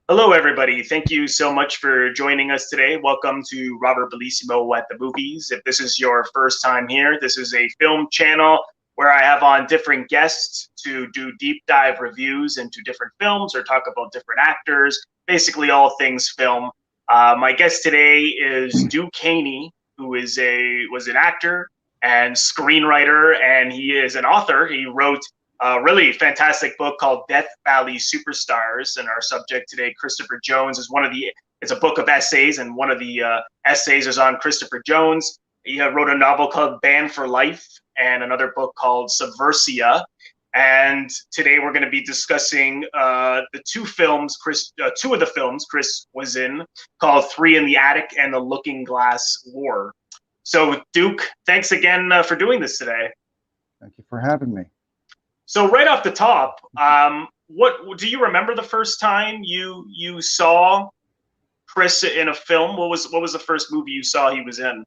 Hello, everybody. Thank you so much for joining us today. Welcome to Robert Bellissimo at the Movies. If this is your first time here, this is a film channel where I have on different guests to do deep dive reviews into different films or talk about different actors, basically all things film. My guest today is Duke Haney, who was an actor and screenwriter, and he is an author. He wrote a really fantastic book called Death Valley Superstars. And our subject today, Christopher Jones, is it's a book of essays, and one of the essays is on Christopher Jones. He wrote a novel called Banned for Life and another book called Subversia. And today we're going to be discussing two of the films Chris was in, called Three in the Attic and The Looking Glass War. So, Duke, thanks again for doing this today. Thank you for having me. So right off the top, what do you remember the first time you saw Chris in a film? What was the first movie you saw he was in?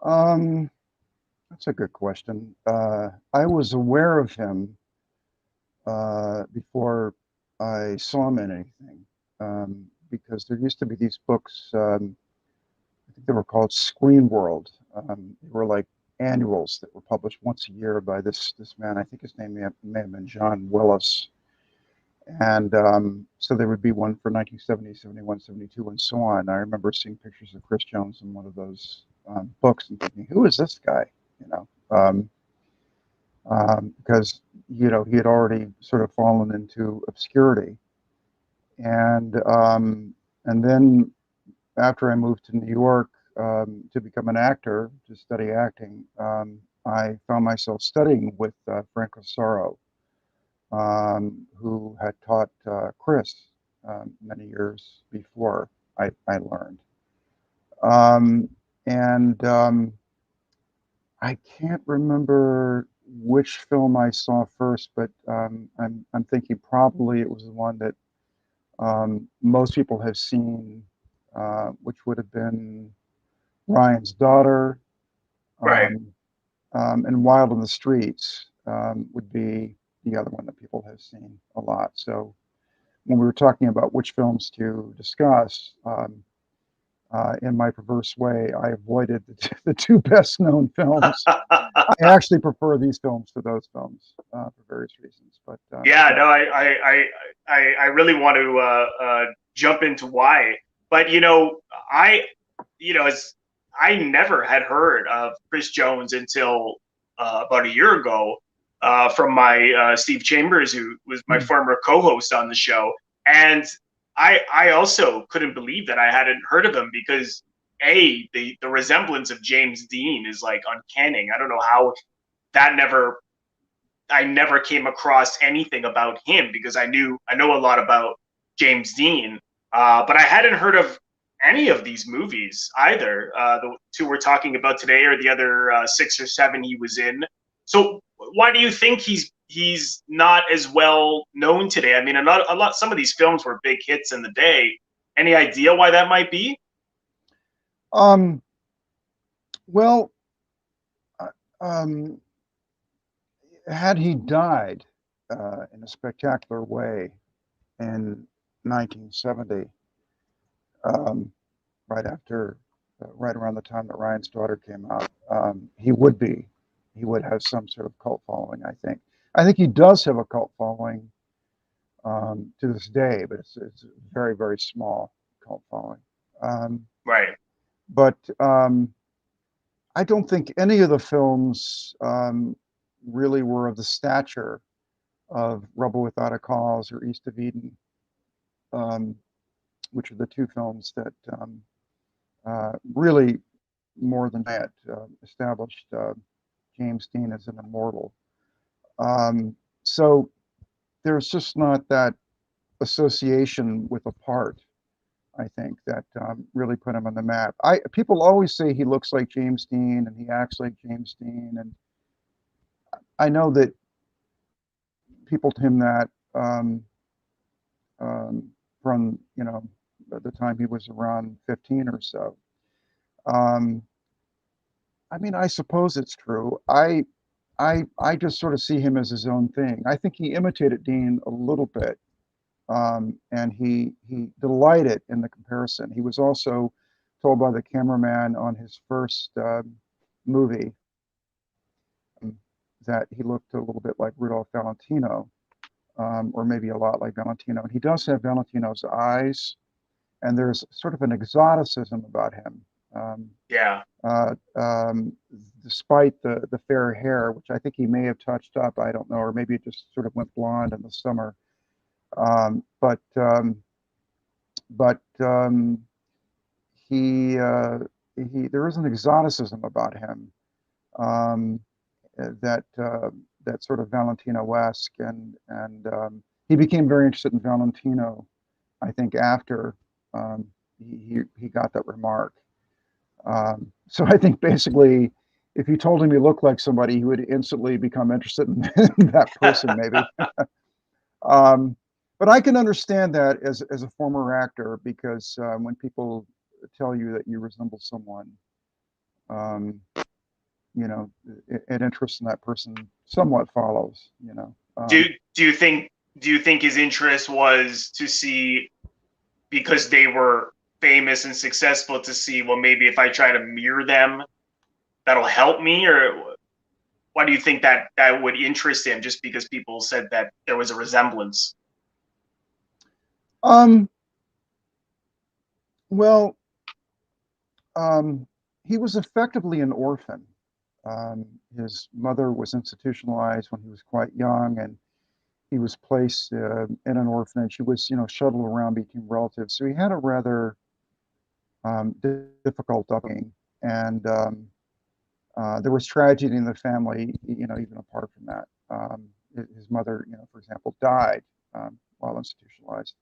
Um, that's a good question. I was aware of him before I saw him in anything, because there used to be these books. I think they were called Screen World. They were like annuals that were published once a year by this man. I think his name may have been John Willis. And so there would be one for 1970, 71, 72, and so on. I remember seeing pictures of Chris Jones in one of those books and thinking, who is this guy? You know, because he had already sort of fallen into obscurity, and then after I moved to New York to become an actor to study acting, I found myself studying with Franco Soro, who had taught Chris many years before I learned. And I can't remember which film I saw first, but I'm thinking probably it was the one that most people have seen, which would have been Ryan's Daughter, Right. um, and Wild in the Streets would be the other one that people have seen a lot. So when we were talking about which films to discuss, in my perverse way, I avoided the two best known films. I actually prefer these films to those films for various reasons. But Yeah, yeah. no, I really want to jump into why, but I as I never had heard of Chris Jones until about a year ago from my Steve Chambers, who was my former co-host on the show, and I also couldn't believe that I hadn't heard of him because the resemblance of James Dean is like uncanny. I don't know how that never I never came across anything about him because I know a lot about James Dean, but I hadn't heard of any of these movies either. The two we're talking about today, or the other six or seven he was in. So why do you think he's not as well known today? I mean, some of these films were big hits in the day. Any idea why that might be? Um, well, uh, um, had he died in a spectacular way in 1970, um, right after, right around the time that Ryan's Daughter came out, he would have some sort of cult following. I think he does have a cult following to this day, but it's a very, very small cult following. Um, Right. but I don't think any of the films really were of the stature of Rebel Without a Cause or East of Eden, um, which are the two films that really, more than that, established James Dean as an immortal. So there's just not that association with a part, I think, that really put him on the map. People always say he looks like James Dean and he acts like James Dean, and I know that people told him that from the time he was around 15 or so. Um, I mean, I suppose it's true. I just sort of see him as his own thing. I think he imitated Dean a little bit, And he delighted in the comparison. He was also told by the cameraman on his first movie that he looked a little bit like Rudolph Valentino, or maybe a lot like Valentino. And he does have Valentino's eyes, and there's sort of an exoticism about him. Um, Yeah. Despite the fair hair, which I think he may have touched up, I don't know, or maybe it just sort of went blonde in the summer. Um, but um, but he there is an exoticism about him, um, that sort of Valentino-esque, and he became very interested in Valentino, I think, after he got that remark. So I think basically, if you told him he looked like somebody, he would instantly become interested in that person, maybe. Um, but I can understand that as a former actor, because when people tell you that you resemble someone, um, an interest in that person somewhat follows. do do you think do you think his interest was to see, because they were famous and successful, to see, well, maybe if I try to mirror them, that'll help me? Or why do you think that would interest him, just because people said that there was a resemblance? Um, well, um, he was effectively an orphan. Um, his mother was institutionalized when he was quite young, and he was placed in an orphanage. He was, shuttled around between relatives. So he had a rather difficult upbringing, and there was tragedy in the family. Even apart from that, his mother, for example, died while institutionalized.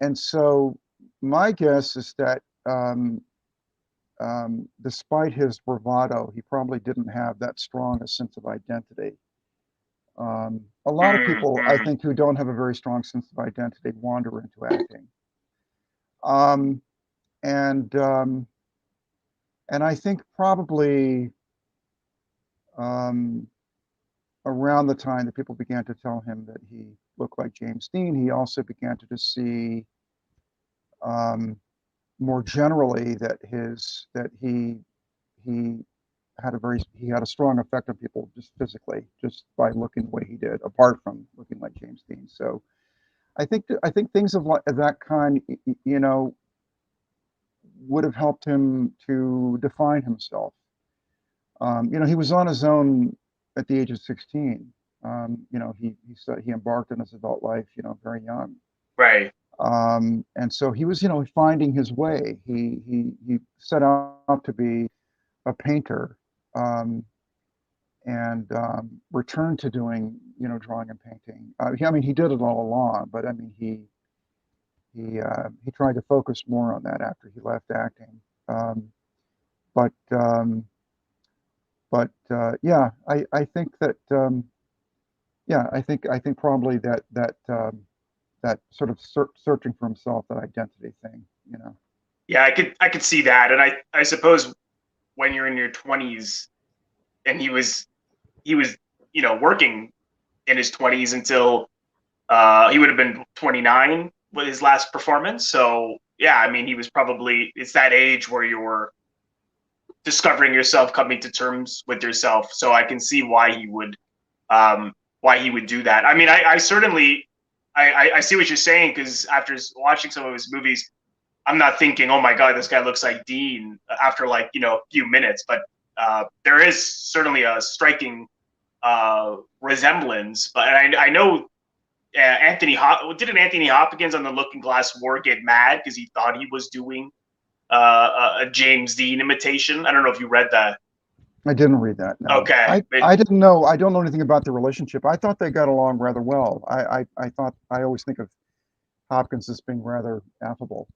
And so my guess is that despite his bravado, he probably didn't have that strong a sense of identity. A lot of people, I Mm-hmm. think, who don't have a very strong sense of identity wander into acting. Um, and and I think probably um, around the time that people began to tell him that he looked like James Dean, he also began to just see um, more generally that he he had a strong effect on people just physically, just by looking the way he did, apart from looking like James Dean. So I think things of that kind, would have helped him to define himself. He was on his own at the age of 16. He embarked on his adult life, very young. Right. And so he was, finding his way. He set out to be a painter, um, and returned to doing, drawing and painting. I mean, he did it all along, but I mean, he tried to focus more on that after he left acting. Um, but yeah, I think that yeah, I think probably that sort of searching for himself, that identity thing. Yeah, I could see that, and I suppose when you're in your 20s, and he was working in his 20s until he would have been 29 with his last performance. So yeah, I mean, he was probably, it's that age where you're discovering yourself, coming to terms with yourself. So I can see um, why he would do that. I mean, I certainly I see what you're saying, because after watching some of his movies, I'm not thinking, oh my god, this guy looks like Dean after, like, a few minutes, but there is certainly a striking resemblance. But I know didn't Anthony Hopkins on The Looking Glass War get mad because he thought he was doing a James Dean imitation? I don't know if you read that. I didn't read that. No, Okay, but I didn't know. I don't know anything about the relationship. I thought they got along rather well. I thought I always think of Hopkins as being rather affable.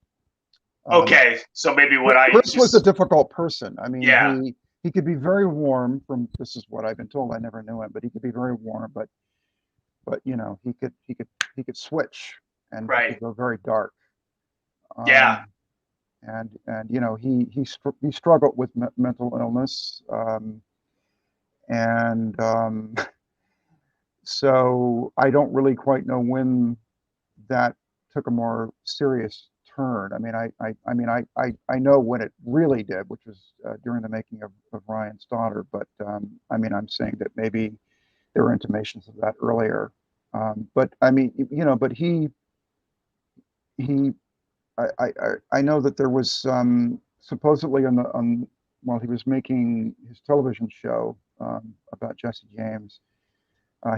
Um, okay, so maybe what I Chris was a just difficult person. I mean, yeah. he could be very warm. From This is what I've been told. I never knew him, but he could be very warm. But he could switch, and he Right. could go very dark. Yeah. Um, and he struggled with mental illness, and so I don't really quite know when. that took a more serious turn. I mean, I know when it really did, which was during the making of Ryan's Daughter. But I mean, I'm saying that maybe there were intimations of that earlier. But I mean, but he I know that there was supposedly while he was making his television show about Jesse James.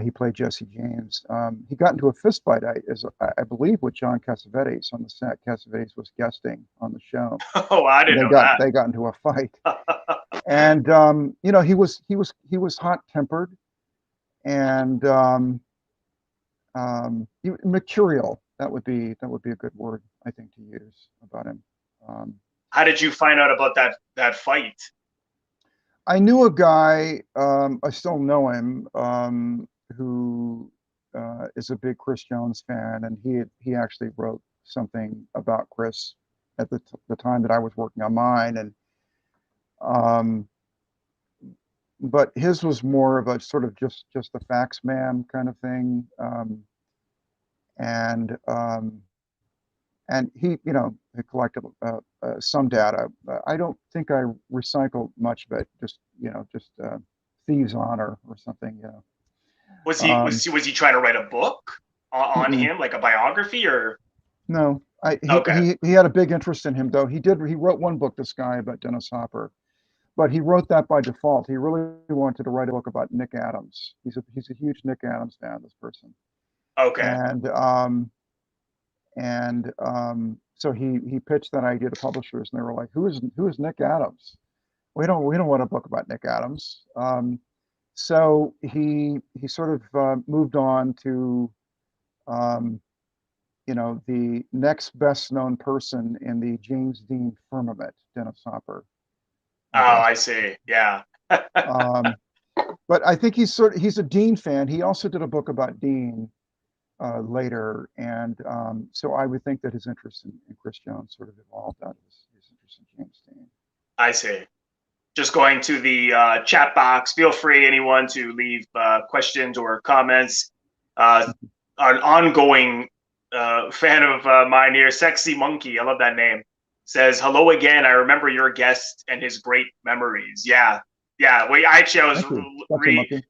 He played Jesse James. He got into a fist fight, I believe, with John Cassavetes on the set. Cassavetes was guesting on the show, Oh, I and didn't know they got into a fight. that. And he was hot tempered and mercurial. That would be a good word, I think, to use about him. Um, How did you find out about that fight? I knew a guy, I still know him, who is a big Chris Jones fan, and he actually wrote something about Chris at the time that I was working on mine, and um, but his was more of a sort of just a fax man kind of thing, and he, he collected some data. I don't think I recycled much of it. Just thieves' honor or something. Was he Um, was was he trying to write a book on mm-mm, him, like a biography, or no, okay, he had a big interest in him though. He wrote one book, this guy about Dennis Hopper, but he wrote that by default. He really wanted to write a book about Nick Adams. He's a huge Nick Adams fan. This person, okay, and so he pitched that idea to publishers, and they were like, "Who is Nick Adams? We don't want a book about Nick Adams." So he sort of moved on to um, the next best known person in the James Dean firmament, Dennis Hopper, oh, I guess. I see, yeah. Um, but I think he's a Dean fan. He also did a book about Dean later, and so I would think that his interest in Chris Jones sort of evolved out of his interest in James Dean. I see. Just going to the chat box. Feel free, anyone, to leave questions or comments. An ongoing fan of mine here, Sexy Monkey, I love that name, says, "Hello again. I remember your guest and his great memories." Yeah, yeah. Well, actually, I was Thank you, Sexy re. Monkey.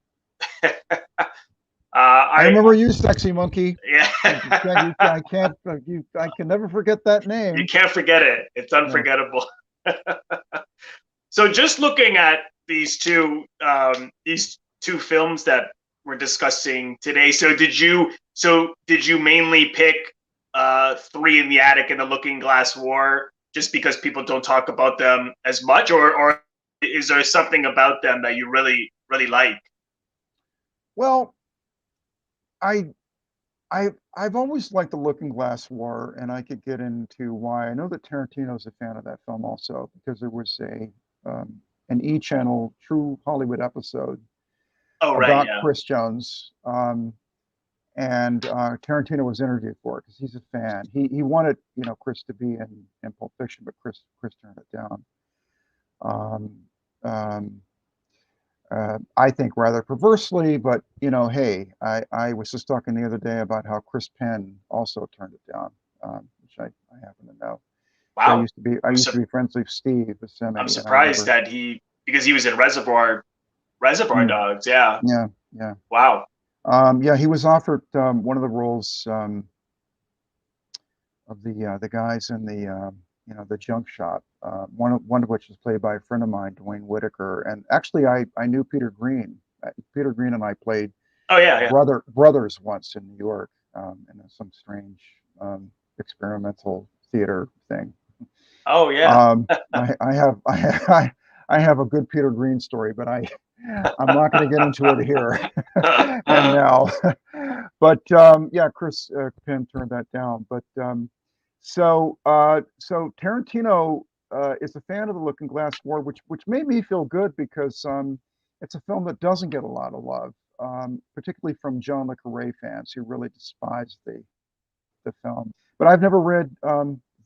I I remember you, Sexy Monkey. yeah. I can never forget that You name. can't forget it. It's No. unforgettable. So just looking at these two films that we're discussing today. So did you mainly pick Three in the Attic and The Looking Glass War just because people don't talk about them as much, or is there something about them that you really really like? Well, I I've always liked The Looking Glass War, and I could get into why. I know that Tarantino's a fan of that film also because there was an E Channel True Hollywood episode Oh right, about yeah. Chris Jones, and Tarantino was interviewed for it because he's a fan. He wanted Chris to be in Pulp Fiction, but Chris turned it down. Um, um, I think rather perversely, but hey, I was just talking the other day about how Chris Penn also turned it down, which I happen to know. I Wow. used to be I I'm used to su- be friends with Steve I'm Buscemi, and I surprised remember. that because he was in Reservoir Mm, Dogs. Yeah. yeah, yeah, Wow. yeah. He was offered one of the roles of the guys in the junk shop. One of which is played by a friend of mine, Dwayne Whitaker, and actually I knew Peter Green. Peter Green and I played Oh yeah, yeah. brothers once in New York in some strange experimental theater thing. Oh yeah. I have a good Peter Green story, but I'm not going to get into it here and now. But yeah, Chris Penn turned that down. But so Tarantino is a fan of The Looking Glass War, which made me feel good because it's a film that doesn't get a lot of love, particularly from John le Carre fans who really despise the film. But I've never read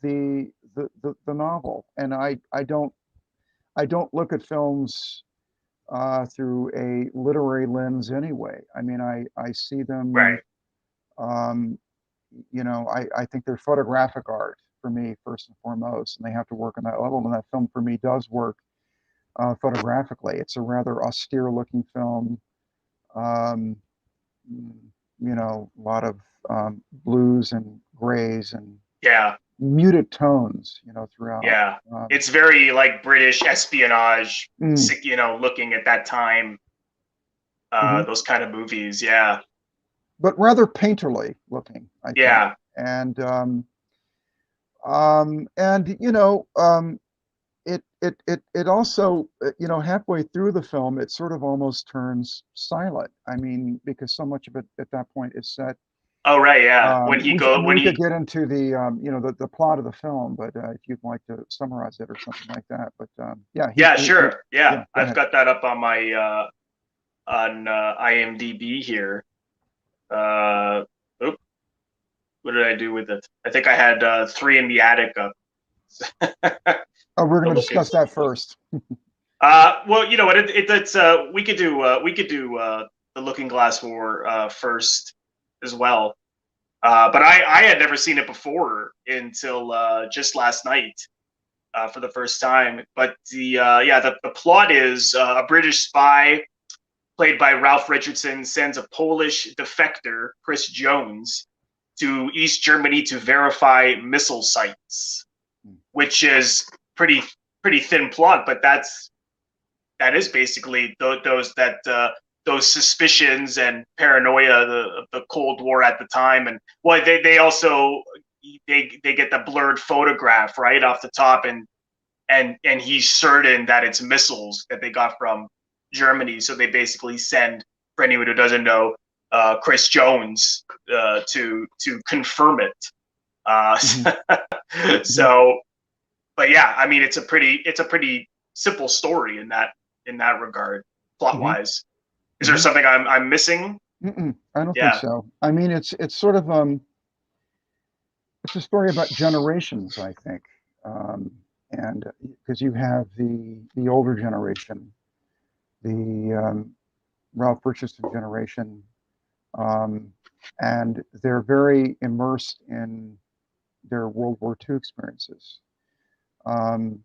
the novel, and I don't look at films through a literary lens anyway. I mean, I see them, Right. um, I think they're photographic art for me first and foremost, and they have to work on that level. And that film for me does work photographically. It's a rather austere looking film. Um, a lot of blues and grays and Yeah, muted tones, throughout. yeah. Um, It's very like British espionage, mm, looking at that time, mhm. those kind of movies. Yeah, But rather painterly looking, I think. yeah. And and it also halfway through the film it sort of almost turns silent. I mean, because so much of it at that point is set. Oh, right, yeah. I mean, we could get into the the plot of the film, but if you'd like to summarize it or something like that. But yeah, yeah, sure. Yeah, yeah. Go I've ahead. got that up on my on IMDb here. Oop, what did I do with it? I think I had three in the attic up. Oh, we're to going to look at. discuss that first. Well, you know what? It's we could do the Looking Glass War first as well. But I had never seen it before until just last night for the first time. But the plot is a British spy played by Ralph Richardson sends a Polish defector, Chris Jones, to East Germany to verify missile sites, which is pretty pretty thin plot, but that is basically those suspicions and paranoia of the Cold War at the time, and well, they also they get the blurred photograph right off the top, and he's certain that it's missiles that they got from Germany, so they basically send, for anyone who doesn't know, Chris Jones to confirm it. Mhm, mhm, So, but yeah, I mean, it's a pretty simple story in that regard, plot mhm, wise. Is there mhm. something I'm missing? I don't think Yeah. so. I mean, it's sort of it's a story about generations, I think, um, and because you have the older generation, the Ralph Richardson generation, um, and they're very immersed in their World War II experiences, um,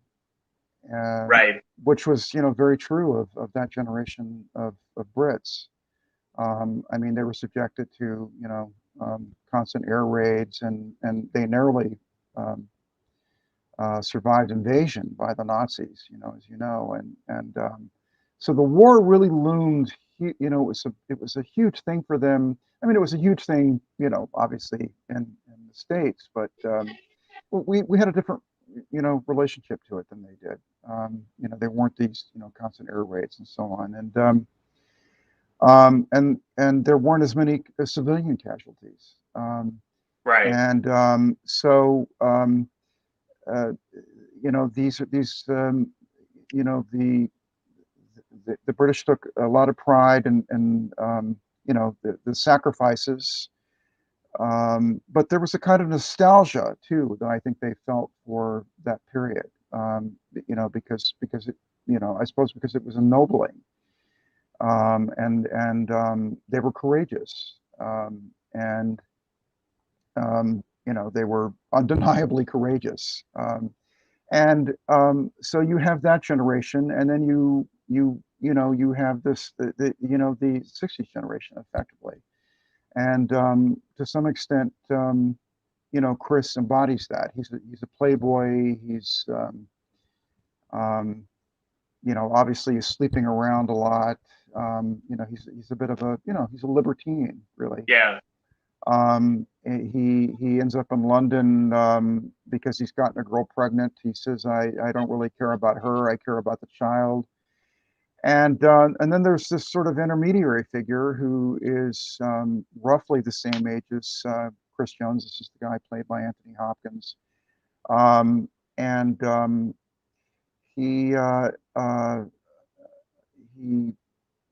and Right. which was very true of that generation of Brits. I mean, they were subjected to constant air raids, and they narrowly um, survived invasion by the Nazis. As you know, and so the war really loomed. It was a huge thing for them. I mean, it was a huge thing, obviously in the States, but we had a different relationship to it than they did. There weren't these constant air raids and so on, and there weren't as many civilian casualties. Right. So uh, these the British took a lot of pride in the sacrifices, but there was a kind of nostalgia too that I think they felt for that period. Because it, I suppose because it was ennobling, and they were courageous, and they were undeniably courageous. And so you have that generation, and then you have the 60s generation effectively, and to some extent, Chris embodies that. He's a playboy. Um, Obviously he's sleeping around a lot. He's a bit of a he's a libertine, really. Yeah. He ends up in London because he's gotten a girl pregnant. He says, I don't really care about her. I care about the child. And then there's this sort of intermediary figure who is roughly the same age as Chris Jones. This is the guy played by Anthony Hopkins. And he he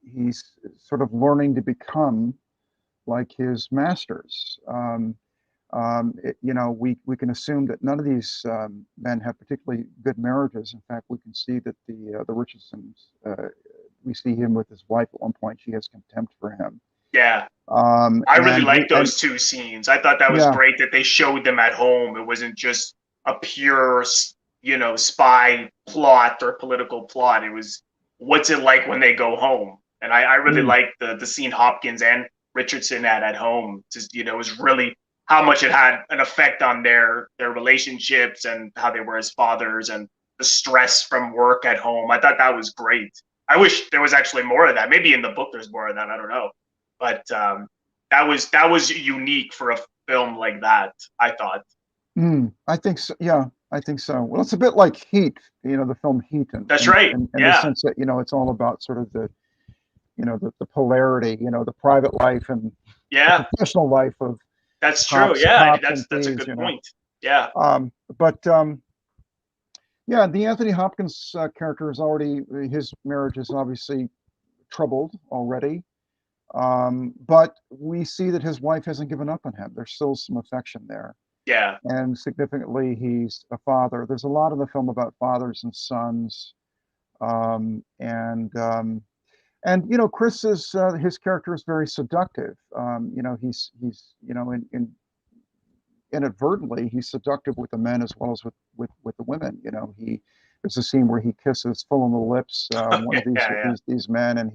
he's sort of learning to become like his masters. We can assume that none of these men have particularly good marriages. In fact, we can see that the Richardsons, we see him with his wife at one point. She has contempt for him. Yeah. I really And like those two scenes. I thought that was yeah, great that they showed them at home. It wasn't just a pure, spy plot or political plot. It was what's it like when they go home. And I really mm, liked the scene Hopkins and Richardson had at home. Just it was really how much it had an effect on their relationships and how they were as fathers and the stress from work at home. I thought that was great. I wish there was actually more of that. Maybe in the book there's more of that. I don't know, but that was unique for a film like that. I thought. I think so. Yeah, I think so. Well, it's a bit like Heat, the film Heat, and That's and right. and, and the Yeah, sense that it's all about sort of the polarity, the private life and the yeah, professional life of that's true. cops, Yeah, cops and that's a thieves. good point. Yeah, But yeah, the Anthony Hopkins character is already his marriage is obviously troubled already. But we see that his wife hasn't given up on him. There's still some affection there. yeah, And significantly, he's a father. There's a lot in the film about fathers and sons. Um, and um, Chris is his character is very seductive. He's inadvertently he's seductive with the men as well as with the women. He there's a scene where he kisses full on the lips one yeah, of these yeah, these these men, and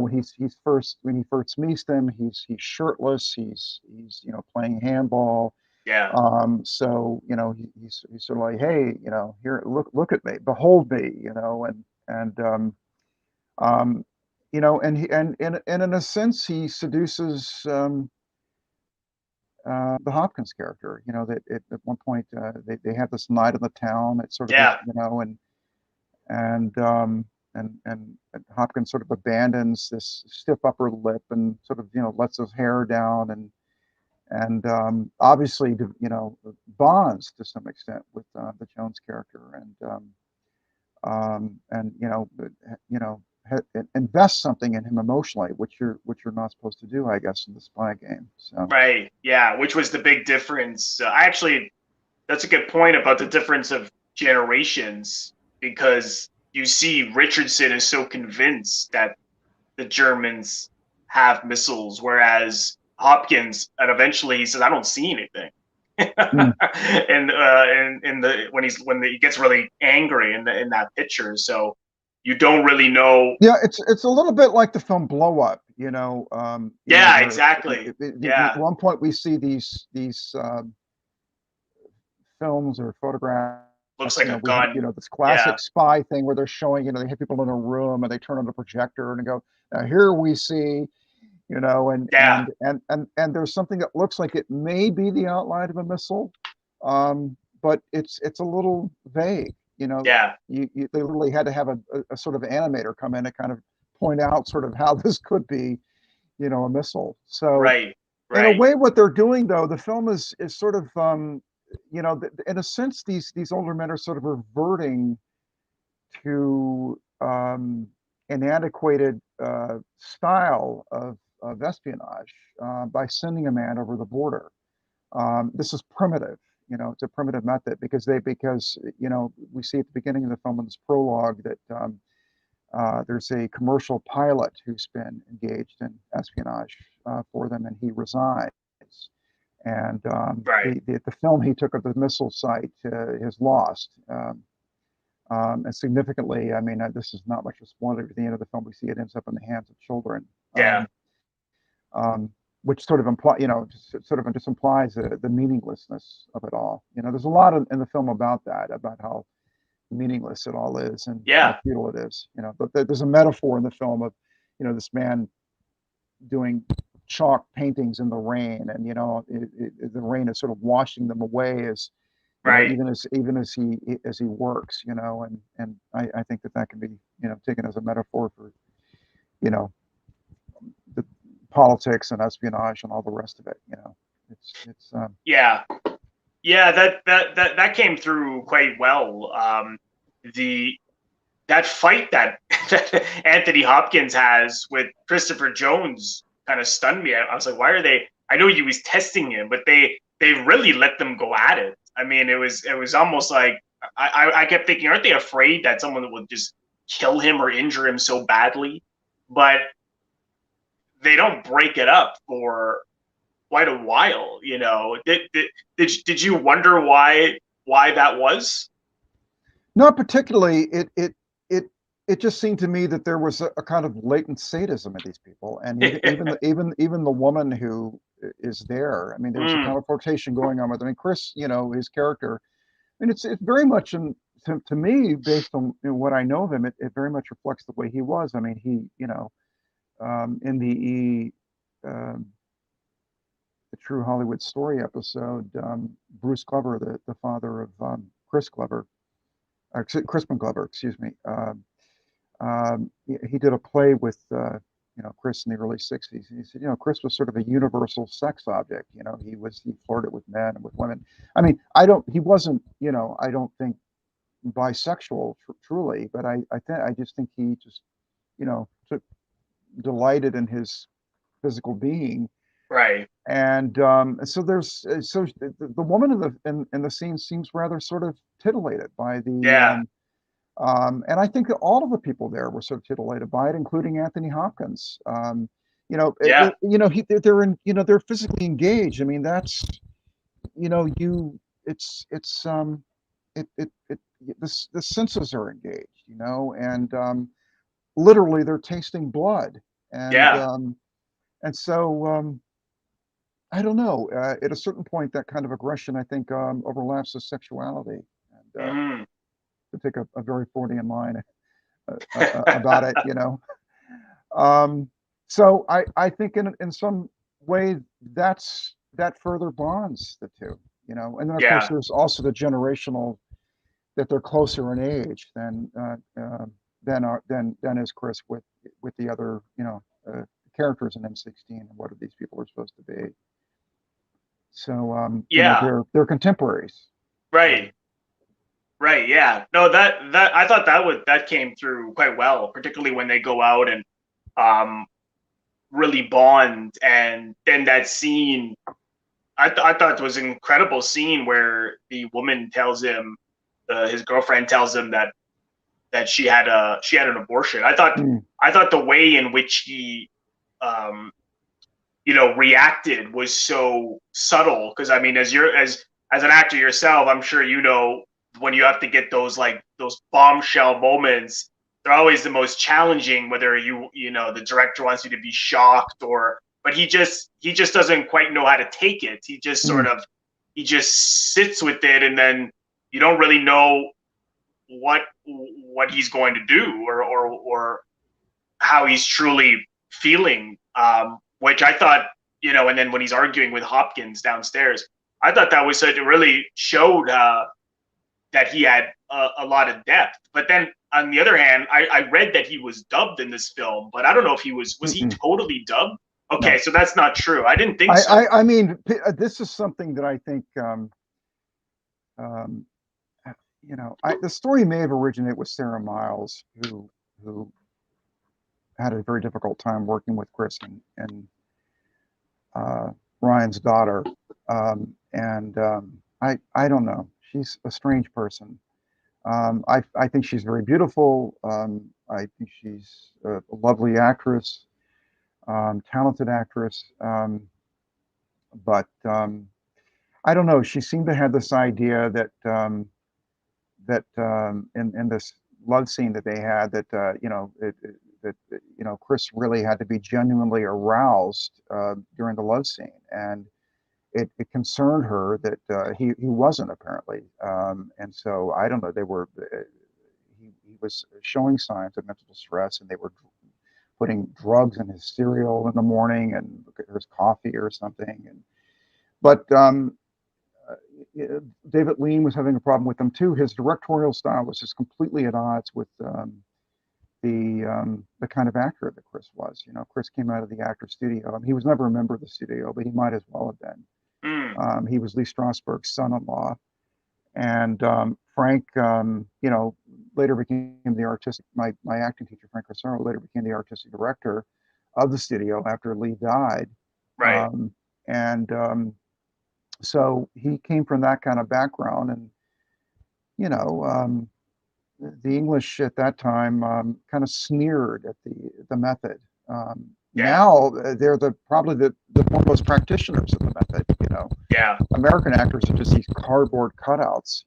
when he first meets them, he's shirtless. He's playing handball. yeah. So he's sort of like, hey, here, look at me, behold me, and um, and he and in a sense he seduces the Hopkins character. That at one point they have this night in the town. It's sort of Yeah. and and Hopkins sort of abandons this stiff upper lip and sort of lets his hair down and obviously bonds to some extent with the Jones character and you know invest something in him emotionally, which you're not supposed to do, I guess, in the spy game. So. Right. Yeah. Which was the big difference. I actually, that's a good point about the difference of generations because you see Richardson is so convinced that the Germans have missiles, whereas Hopkins, and eventually he says, "I don't see anything." Mm. and in the when he gets really angry in that picture, so you don't really know. Yeah, it's a little bit like the film Blow Up, Yeah, where exactly. at Yeah, one point we see these films or photographs, looks like a we have, gun. this Yeah, classic spy thing where they're showing, they have people in a room and they turn on the projector and they go, now here we see, yeah, and there's something that looks like it may be the outline of a missile, but it's a little vague. yeah. They literally had to have a sort of animator come in and kind of point out sort of how this could be, a missile. So Right, in a right. way, what they're doing though, the film is sort of in a sense, these older men are sort of reverting to an antiquated style of espionage by sending a man over the border. This is primitive. It's a primitive method because we see at the beginning of the film in this prologue that there's a commercial pilot who's been engaged in espionage for them, and he resigns. And Right. the film he took of the missile site is lost. And significantly, I mean, this is not much of a spoiler. At the end of the film, we see it ends up in the hands of children, Yeah, um, which sort of just implies the meaninglessness of it all. There's a lot in the film about that, about how meaningless it all is and how yeah. futile it is. But there's a metaphor in the film of, this man doing chalk paintings in the rain, and the rain is sort of washing them away as Right. even as he works, and I think that can be taken as a metaphor for you know the politics and espionage and all the rest of it. It's Yeah, yeah. That came through quite well. The that fight that, that Anthony Hopkins has with Christopher Jones kind of stunned me. I was like, why are they? I know he was testing him, but they really let them go at it. I mean, it was almost like I kept thinking, aren't they afraid that someone would just kill him or injure him so badly? But they don't break it up for quite a while. You know, did you wonder why that was? Not particularly. It just seemed to me that there was a kind of latent sadism in these people, and even the woman who is there. I mean, there was a kind Mm, of flirtation going on with. I mean, Chris, his character. I mean, it's very much to me, based on what I know of him, it very much reflects the way he was. I mean, he, in the True Hollywood Story episode, Bruce Glover, the father of Chris Glover, Crispin Glover, excuse me. He did a play with Chris in the early '60s. He said, Chris was sort of a universal sex object. He flirted with men and with women. I mean, he wasn't, I don't think bisexual truly, but I just think he just, took delighted in his physical being. right. And so the woman in the scene seems rather sort of tittillated by the Yeah. and I think that all of the people there were sort of titillated by it, including Anthony Hopkins. Yeah. They're physically engaged. I mean, that's you it the senses are engaged, and literally they're tasting blood, and Yeah. um, and so I don't know. At a certain point, that kind of aggression, I think, overlaps with sexuality, and Mm. to take a very Freudian line about it, Um, so I think in some way that further bonds the two, and then of course Yeah. there's also the generational that they're closer in age than is Chris with the other characters in M16 and what are these people are supposed to be. So Yeah. they're contemporaries. Right. Um, Right. Yeah. No, that I thought that came through quite well, particularly when they go out and um really bond, and then that scene. I thought it was an incredible scene where the woman tells him, his girlfriend tells him that she had an abortion. mm, I thought the way in which he um reacted was so subtle, because I mean, as an actor yourself, I'm sure when you have to get those bombshell moments, they're always the most challenging, whether the director wants you to be shocked, or but he just doesn't quite know how to take it. mm, He just sits with it, and then you don't really know what he's going to do, or how he's truly feeling. Which I thought, and then when he's arguing with Hopkins downstairs, I thought that was such, it really showed that he had a lot of depth. But then on the other hand, I read that he was dubbed in this film, but I don't know if was he mm-mm, totally dubbed? Okay, no. so that's not true. I didn't think I, so. I I mean, this is something that I think um, the story may have originated with Sarah Miles, who had a very difficult time working with Chris and Ryan's daughter, and I don't know. She's a strange person. I think she's very beautiful. I think she's a lovely actress, talented actress, but I don't know. She seemed to have this idea that in this love scene that they had that Chris really had to be genuinely aroused during the love scene, and it concerned her that he wasn't apparently, and so I don't know. He was showing signs of mental distress, and they were putting drugs in his cereal in the morning and his coffee or something, and but David Lean was having a problem with them too. His directorial style was just completely at odds with the kind of actor that Chris was. Chris came out of the actor studio. I mean, he was never a member of the studio, but he might as well have been. Mm, He was Lee Strasberg's son-in-law, and Frank, later became the artistic. My acting teacher, Frank Rosaro, later became the artistic director of the studio after Lee died, right. um, and so he came from that kind of background, and you know, the English at that time kind of sneered at the method. Yeah. now they're probably the foremost practitioners of the method. Yeah. American actors are just these cardboard cutouts.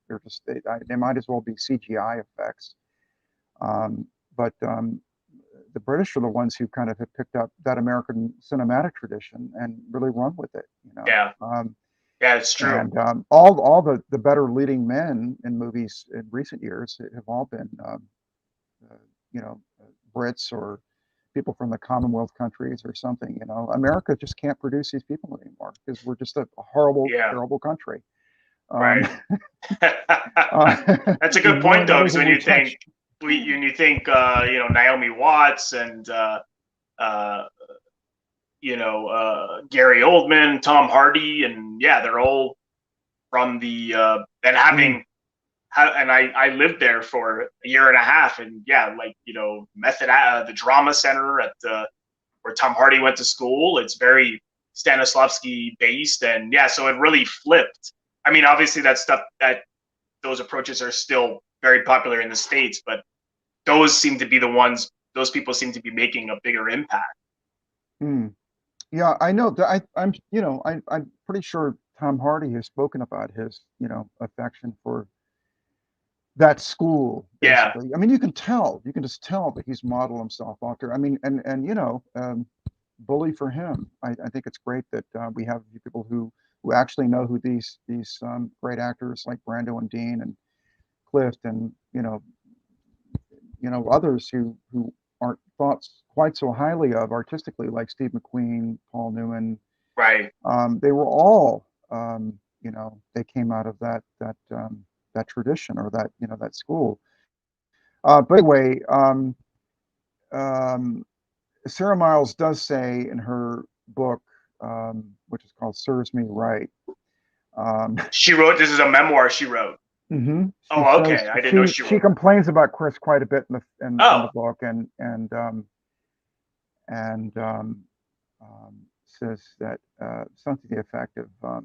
They're just they might as well be CGI effects. Um, but the British are the ones who kind of have picked up that American cinematic tradition and really run with it. Yeah. Yeah, it's true. And all the better leading men in movies in recent years have all been uh, you know Brits or people from the Commonwealth countries or something. America just can't produce these people anymore because we're just a horrible, Yeah. terrible country. Um, Right. That's a we good point ruin though, because everything we touch. when you think Naomi Watts and uh, Gary Oldman, Tom Hardy, and yeah, they're all from the and Mm, and I lived there for a year and a half, and yeah, like the drama center at where Tom Hardy went to school. It's very Stanislavski based, and yeah, so it really flipped. I mean, obviously that those approaches are still very popular in the States, but those seem to be the ones. Those people seem to be making a bigger impact. mm. Yeah, I know that I'm pretty sure Tom Hardy has spoken about his affection for that school, Yeah, basically. I mean, you can just tell that he's modeled himself after. I mean, and bully for him. I think it's great that we have people who actually know who these great actors like Brando and Dean and Clift and others who aren't thought quite so highly of artistically, like Steve McQueen, Paul Newman. right. They were all they came out of that tradition or that school. But anyway, um, Sarah Miles does say in her book, which is called "Serves Me Right." Um, She wrote. This is a memoir she wrote. she Oh, says okay. I didn't know she she wrote. complains about Chris quite a bit in the Oh, book, and says that something to the effect of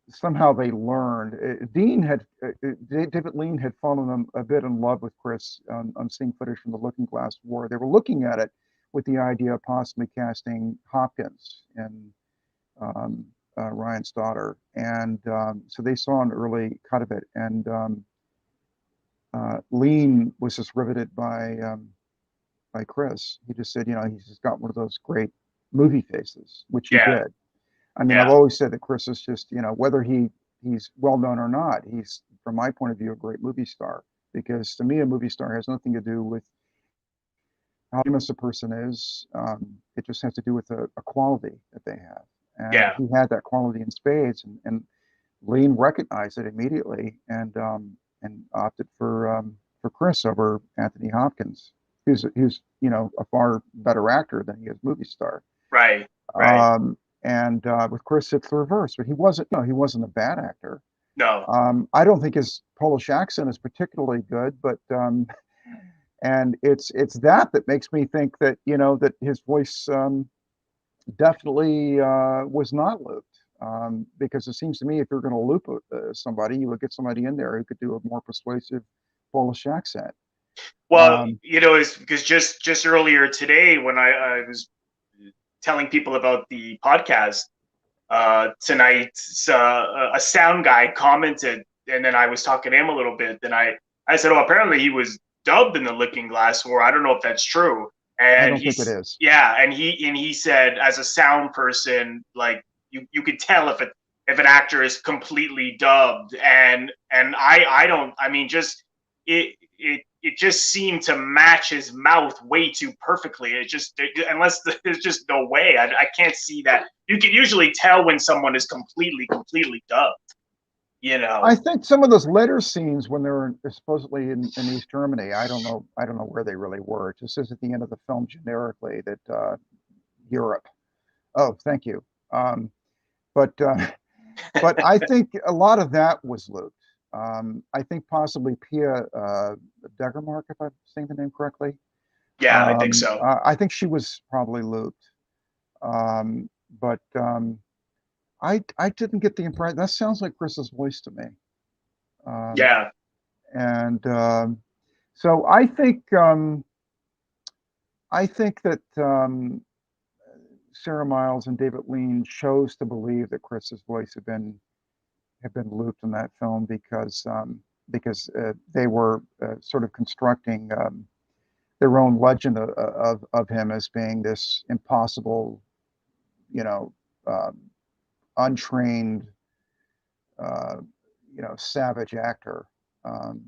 somehow they learned. David Lean had fallen a bit in love with Chris on seeing footage from the Looking Glass War. They were looking at it with the idea of possibly casting Hopkins and Ryan's daughter, and so they saw an early cut of it, and Lean was just riveted by Chris. He just said, he's just got one of those great movie faces, which he yeah, did. I mean, I've yeah, always said that Chris is just, whether he's well known or not, he's, from my point of view, a great movie star. Because to me, a movie star has nothing to do with how famous a person is. It just has to do with a quality that they have. And yeah. he had that quality in spades, and Lean recognized it immediately and opted for Chris over Anthony Hopkins, who's a far better actor than he is movie star. Right, right. Um, and with Chris, it's the reverse. But he wasn't. No, he wasn't a bad actor. No. I don't think his Polish accent is particularly good, but and it's that makes me think that that his voice definitely was not looped. Because it seems to me if you're going to loop somebody, you would get somebody in there who could do a more persuasive Polish accent. Well, Um, it's because just earlier today when I was telling people about the podcast tonight, a sound guy commented, and then I was talking to him a little bit. Then I said, "Oh, apparently he was dubbed in the Looking Glass War. I don't know if that's true." I And don't think it is. yeah, and he said, as a sound person, like you could tell if an actor is completely dubbed, and I don't. I mean, just it just seemed to match his mouth way too perfectly. Unless there's just no way, I can't see that. You can usually tell when someone is completely dubbed. You I know. think some of those later scenes when they were supposedly in East Germany, I don't know where they really were. It just says at the end of the film generically that Europe. Oh, thank you. Um, but but I think a lot of that was looped. I think possibly Pia Degermark, if I'm saying the name correctly. Yeah, I think so. I think she was probably looped. But I didn't get the impression. That sounds like Chris's voice to me. Um, Yeah, and so I think I think that Sarah Miles and David Lean chose to believe that Chris's voice had been looped in that film because they were sort of constructing their own legend of him as being this impossible, you know, um, untrained, uh, savage actor. Um,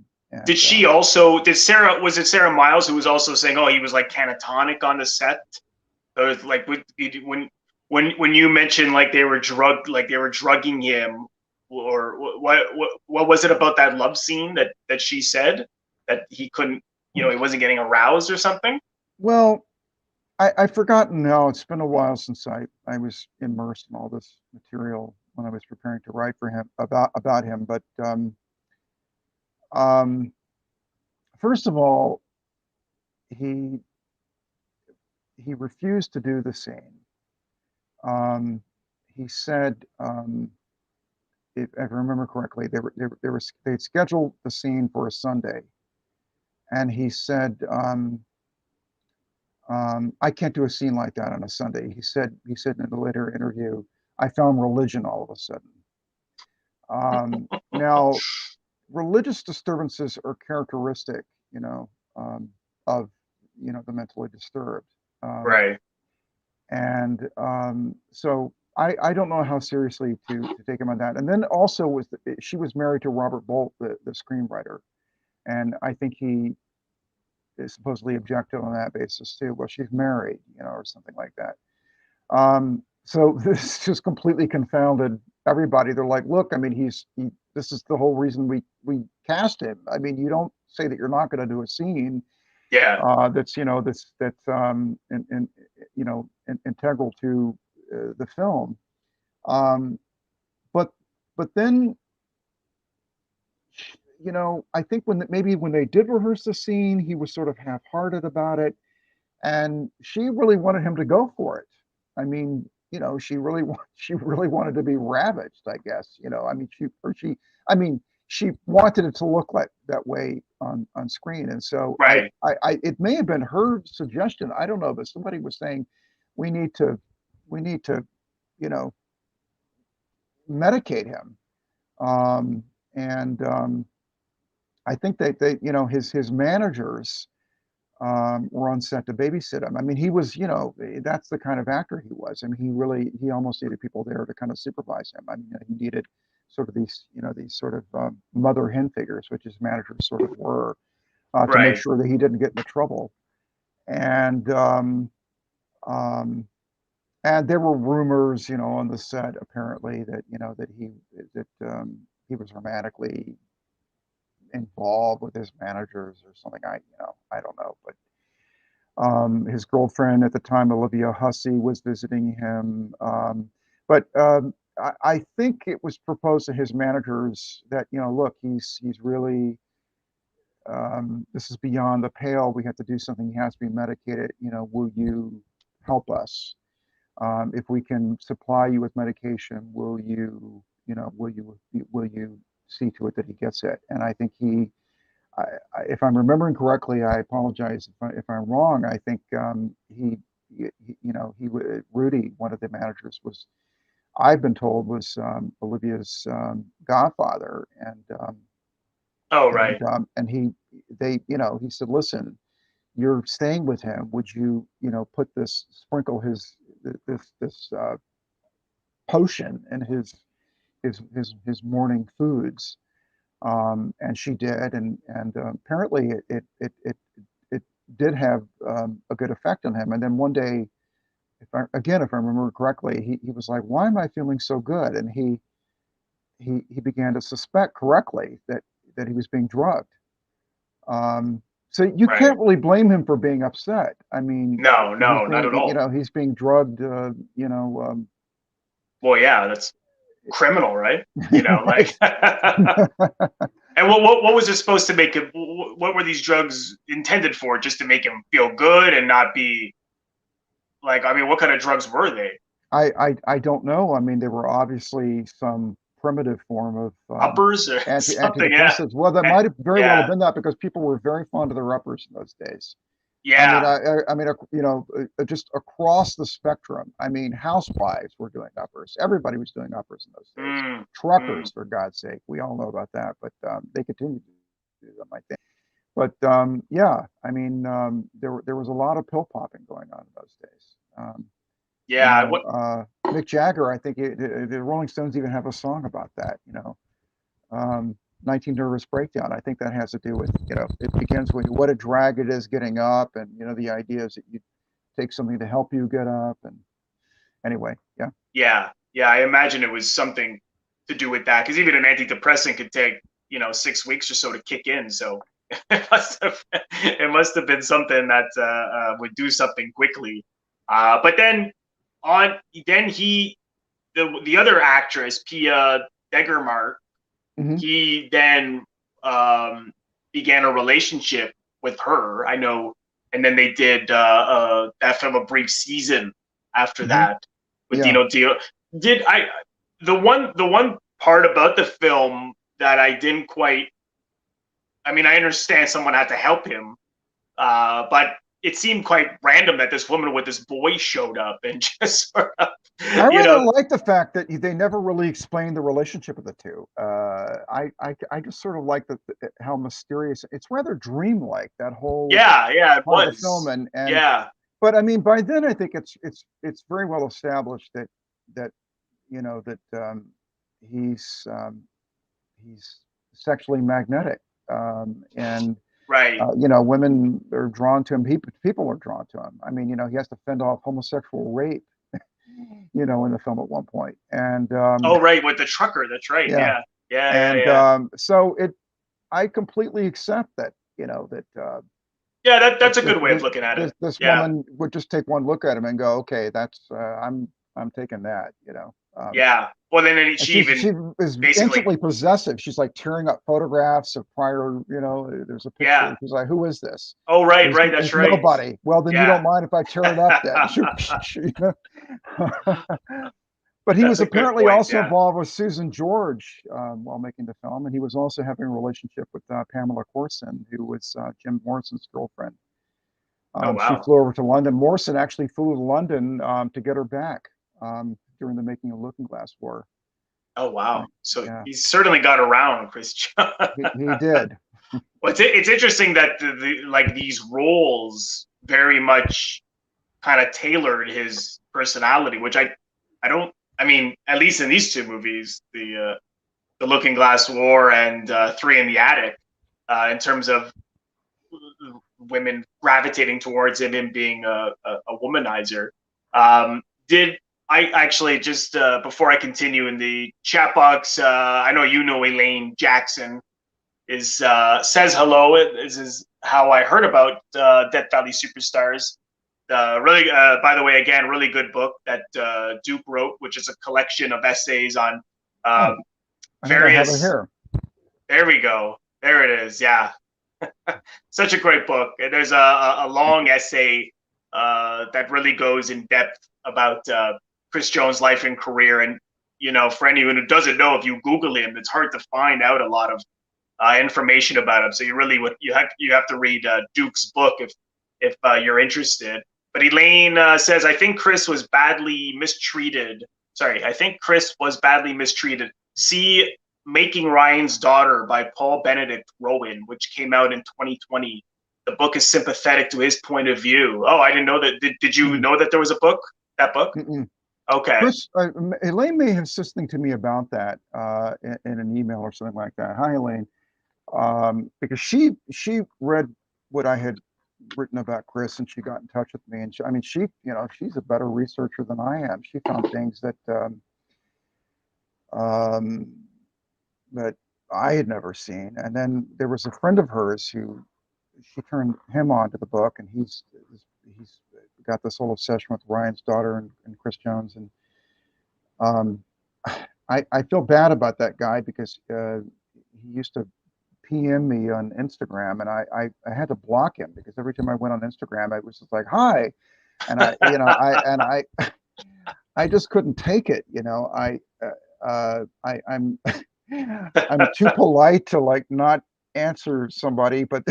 Did and she also? Did Sarah? Was it Sarah Miles who was also saying, "Oh, he was like catatonic on the set"? So like when you mentioned like they were drugging him, or what was it about that love scene that she said that he couldn't, he wasn't getting aroused or something? Well, I've forgotten now. It's been a while since I was immersed in all this material when I was preparing to write for him about him. But um, first of all, he he refused to do the scene. Um, he said, if I remember correctly, they'd scheduled the scene for a Sunday, and he said, "I can't do a scene like that on a Sunday." He said in a later interview, "I found religion all of a sudden." Now, religious disturbances are characteristic, you know, of the mentally disturbed. Um, Right. so I don't know how seriously to take him on that. And then also she was married to Robert Bolt, the screenwriter, and I think he is supposedly objected on that basis too. Well, she's married, or something like that. So this just completely confounded everybody. They're like, look, I mean, this is the whole reason we cast him. I mean, you don't say that you're not going to do a scene Yeah. that's integral to the film. Um, but but then I think maybe when they did rehearse the scene, he was sort of half-hearted about it, and she really wanted him to go for it. I mean, she really wanted to be ravaged, I guess. I mean, she wanted it to look like that way on screen, and so Right. it may have been her suggestion. I don't know, but somebody was saying we need to we need to you know medicate him, and I think they his managers were on set to babysit him. I mean, he was, that's the kind of actor he was. I mean, he almost needed people there to kind of supervise him. I mean, he needed sort of these sort of mother hen figures, which his managers sort of were, to make Right. sure that he didn't get into trouble. And um, and there were rumors, on the set apparently that he was romantically involved with his managers or something. I don't know, but his girlfriend at the time, Olivia Hussey, was visiting him. But I think it was proposed to his managers that, look, he's really, this is beyond the pale. We have to do something. He has to be medicated. Will you help us? If we can supply you with medication, will you see to it that he gets it? And I think I, if I'm remembering correctly, I apologize if I'm wrong. I think Rudy, one of the managers, I've been told was Olivia's godfather, Oh, right. and he said, listen, you're staying with him. Would you put sprinkle this potion in his morning foods? And she did, and apparently it did have a good effect on him. And then one day, if I remember correctly, he was like, "Why am I feeling so good?" And he began to suspect correctly that he was being drugged. Um, so you Right. can't really blame him for being upset. I mean, No, he's no, not at being all. he's being drugged. Well, yeah, that's criminal, right? Right. Like, and what was it supposed to make him? What were these drugs intended for? Just to make him feel good and not be like, I mean, what kind of drugs were they? I don't know. I mean, there were obviously some primitive form of Uppers or something? Yeah. antidepressants. Well, that might have very well have Yeah. been that because people were very fond of their uppers in those days. I mean, Yeah. just across the spectrum. I mean, housewives were doing uppers. Everybody was doing uppers in those days. Mm, mm. Truckers, for God's sake, we all know about that, but they continue to do them, I think. But yeah, I mean, there was a lot of pill popping going on in those days. Yeah. What? Mick Jagger, I think the Rolling Stones even have a song about that. 19 Nervous Breakdown. I think that has to do with, it begins with what a drag it is getting up, and the idea is that you take something to help you get up. And anyway, yeah. Yeah. Yeah. I imagine it was something to do with that because even an antidepressant could take 6 weeks or so to kick in. So it must have been something that would do something quickly. But on then he the other actress Pia Degermark, Hmm. he then began a relationship with her. I know, and then they did that film A Brief Season after Hmm. that with Yeah. Dino Dio. Did I the one part about the film that I didn't quite. I mean, I understand someone had to help him, but it seemed quite random that this woman with this boy showed up and just sort of, I you rather know, like the fact that they never really explained the relationship of the two. I just sort of like how mysterious. It's rather dreamlike, that whole yeah, yeah, it part of the film. was, And yeah, but I mean, by then I think it's very well established that that he's he's sexually magnetic, and right. women are drawn to him. People are drawn to him. I mean, he has to fend off homosexual rape, in the film at one point. And Oh, right, with the trucker. That's right. yeah, Yeah, yeah, yeah, and yeah. so I completely accept that, that Yeah, that's a good way of looking at it. this Yeah, woman would just take one look at him and go, okay, that's I'm taking that. yeah. Well, then And she even she is basically, instantly possessive. She's like tearing up photographs of prior, there's a picture. yeah. She's like, who is this? Oh, right, There's, right. That's there's right. nobody. Well, then you don't Yeah. mind if I tear it up then. But he That's was a good apparently point. also Yeah. involved with Susan George while making the film. And he was also having a relationship with Pamela Corson, who was Jim Morrison's girlfriend. Oh, She wow. flew over to London. Morrison actually flew to London to get her back during the making of Looking Glass War. Oh, Uh, wow. So yeah, he's certainly got around, Chris. he did. Well, it's interesting that like these roles very much kind of tailored his personality, which I don't. I mean, at least in these two movies, the Looking Glass War and Three in the Attic, in terms of women gravitating towards him being a womanizer. Did I actually just before I continue in the chat box? I know Elaine Jackson is says hello. This is how I heard about Death Valley Superstars. Really, by the way, again, really good book that Duke wrote, which is a collection of essays on Oh, um, I think I have it various. here. There we go. There it is. Yeah, such a great book. There's a long essay that really goes in depth about Chris Jones' life and career. And for anyone who doesn't know, if you Google him, it's hard to find out a lot of information about him. So you have to read Duke's book if you're interested. But Elaine says, I think Chris was badly mistreated. Sorry, I think Chris was badly mistreated. See Making Ryan's Daughter by Paul Benedict Rowan, which came out in 2020. The book is sympathetic to his point of view. Oh, I didn't know that. Did you Mm, know that there was a book? That book? mm-mm. Okay. Chris, Elaine may have said something to me about that in an email or something like that. Hi, Elaine, because she read what I had written about Chris, and she got in touch with me. And I mean, she's a better researcher than I am. She found things um, that I had never seen. And then there was a friend of hers who she turned him on to the book, and he's got this whole obsession with Ryan's daughter and Chris Jones. And um, I feel bad about that guy because he used to PM me on Instagram, and I had to block him because every time I went on Instagram, I was just like, "Hi," and I just couldn't take it. I'm I'm too polite to like not answer somebody, but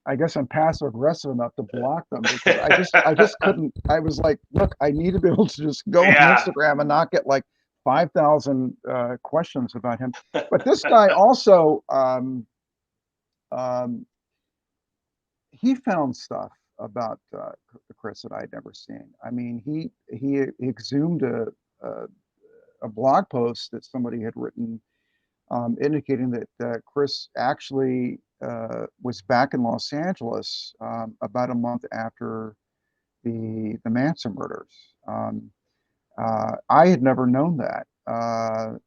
I guess I'm passive aggressive enough to block them because I just couldn't. I was like, look, I need to be able to just go on Yeah. Instagram and not get like 5,000 questions about him. But this guy also, um, he found stuff about Chris that I'd never seen. I mean, he exhumed a, a blog post that somebody had written, indicating that Chris actually was back in Los Angeles about a month after the Manson murders. I had never known that.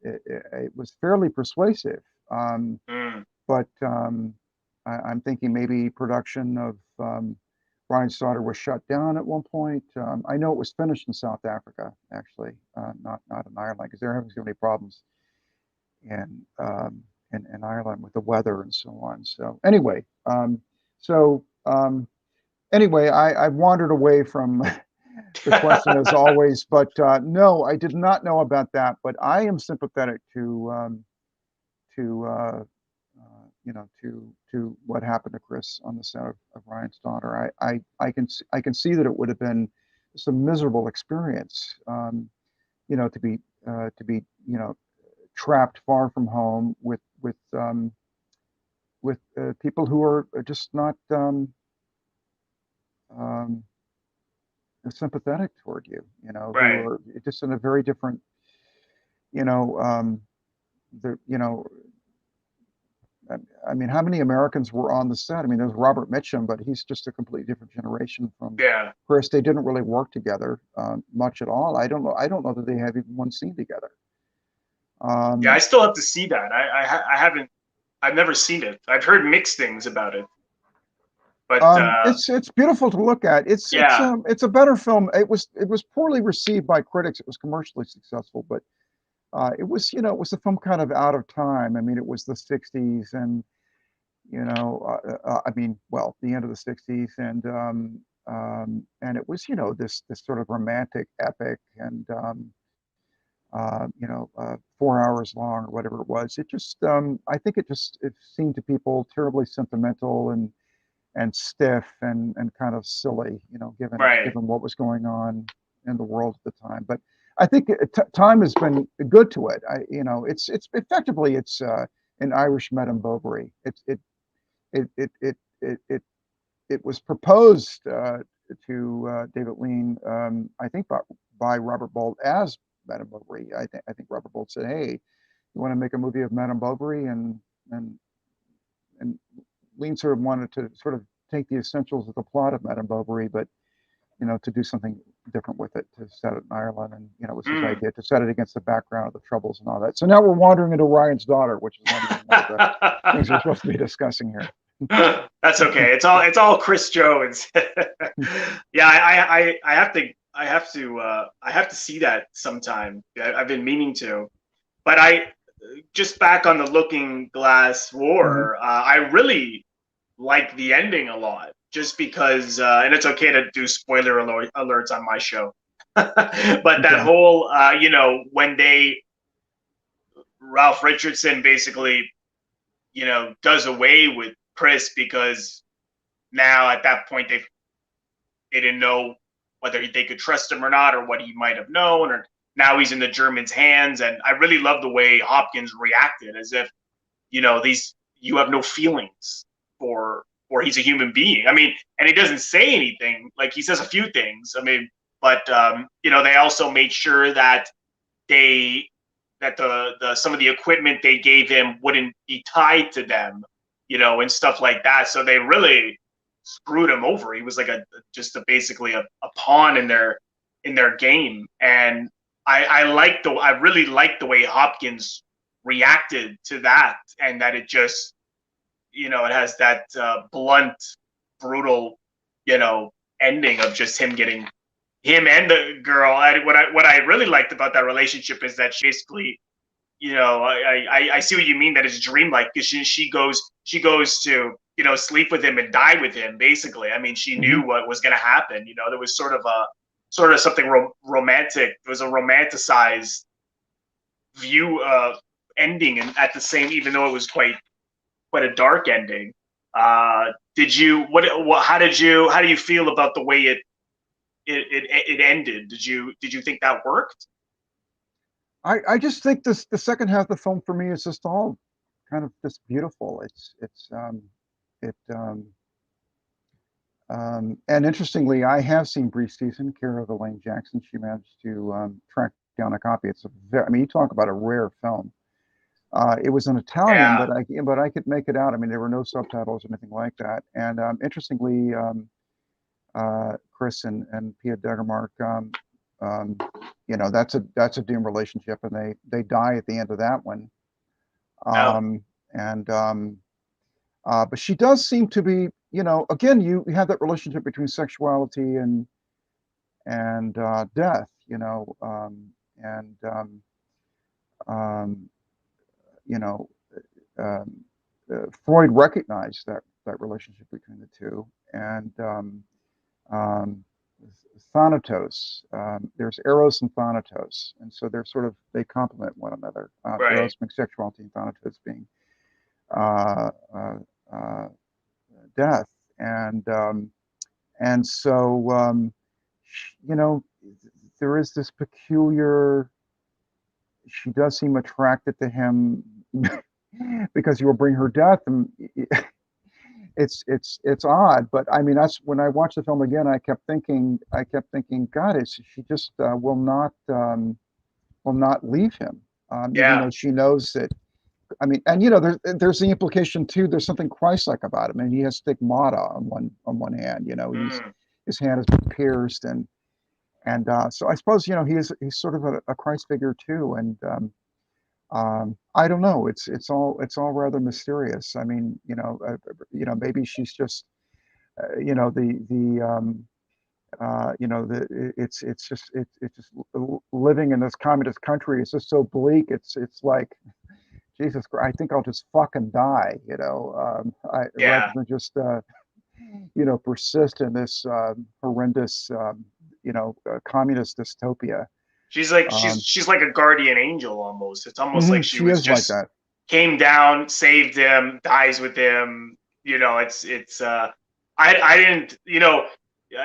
It was fairly persuasive, Mm, but I'm thinking maybe production of Ryan's Daughter was shut down at one point. I know it was finished in South Africa, actually, not in Ireland, because they're having so many problems in Ireland with the weather and so on. So anyway, so anyway, I've wandered away from the question as always, but no, I did not know about that. But I am sympathetic to to what happened to Chris on the set of Ryan's Daughter. I can see that it would have been some miserable experience, to be trapped far from home with people who are just not um, sympathetic toward you, who right. are just in a very different, you know, the, you know, I mean, how many Americans were on the set? I mean, there's Robert Mitchum, but he's just a completely different generation from Yeah. Chris. They didn't really work together much at all. I don't know. I don't know that they have even one scene together. Yeah. I Um, still have to see that. I haven't. I've never seen it. I've heard mixed things about it, but it's beautiful to look at. yeah. It's a better film. It was poorly received by critics. It was commercially successful, but it was a film kind of out of time. I mean, it was the '60s, and I mean, well, the end of the '60s, and it was this sort of romantic epic, and 4 hours long or whatever it was. It just I think it seemed to people terribly sentimental and stiff and kind of silly, Right. given what was going on in the world at the time. But I think time has been good to it. It's effectively it's an Irish Madame Bovary. It it it it it, it was proposed to David Lean, I think by Robert Bolt as Madame Bovary. I think Robert Bolt said, "Hey, you want to make a movie of Madame Bovary?" And and Lean sort of wanted to sort of take the essentials of the plot of Madame Bovary, but to do something different with it, to set it in Ireland, and it was his Mm. idea to set it against the background of the Troubles and all that. So now we're wandering into Ryan's Daughter, which is not even one of the things we're supposed to be discussing here. That's okay. It's all Chris Jones. Yeah, I have to see that sometime. I've been meaning to, but I just back on the Looking Glass Mhm. War. I really like the ending a lot, just because, and it's okay to do alerts on my show, but that Okay. whole, when Ralph Richardson basically, does away with Chris because now at that point they didn't know whether they could trust him or not, or what he might have known, or now he's in the Germans' hands. And I really love the way Hopkins reacted, as if these you have no feelings for he's a human being. I mean, and he doesn't say anything. Like, he says a few things. I mean, but they also made sure that they that the some of the equipment they gave him wouldn't be tied to them, and stuff like that. So they really screwed him over. He was like basically a pawn in their game. And I really liked the way Hopkins reacted to that, and that it just it has that blunt, brutal, ending of just him and the girl. What I really liked about that relationship is that she basically, I see what you mean, that it's dreamlike, because she goes to sleep with him and die with him, basically. I mean, she Hmm. knew what was going to happen. There was sort of something romantic. It was a romanticized view ending, and at the same, even though it was quite a dark ending. Did you how do you feel about the way it ended? Did you think that worked? I just think the second half of the film for me is just all kind of just beautiful. It and interestingly, I have seen Brief Season, Cara of Elaine Jackson. She managed to track down a copy. It's a very, I mean, you talk about a rare film. It was in Italian, Yeah. but I could make it out. I mean, there were no subtitles or anything like that. And interestingly, Chris and Pia Degermark, um, that's a doomed relationship, and they die at the end of that one. Oh, And but she does seem to be, again, you have that relationship between sexuality and death, and um, you know, um, Freud recognized that relationship between the two, and um, Thanatos. There's Eros and Thanatos, and so they complement one another. right. Eros being sexuality, and Thanatos being uh, uh, uh, death, and so you know, there is this peculiar. She does seem attracted to him because you will bring her death, and it's odd. But I mean, that's when I watched the film again. I kept thinking, God, is she just will not leave him, even Yeah. though she knows that. I mean, and there's the implication too. There's something Christ-like about him, and he has stigmata on one hand. Mm, His hand has been pierced, and so I suppose he's sort of a Christ figure too. And I don't know. It's all rather mysterious. I mean, maybe she's just it's just living in this communist country is just so bleak. It's like Jesus Christ. I think I'll just fucking die. Rather yeah. than just persist in this horrendous communist dystopia. Um, She's like a guardian angel almost. It's almost like she she was is like just that. came down, saved him, dies with him. It's I didn't,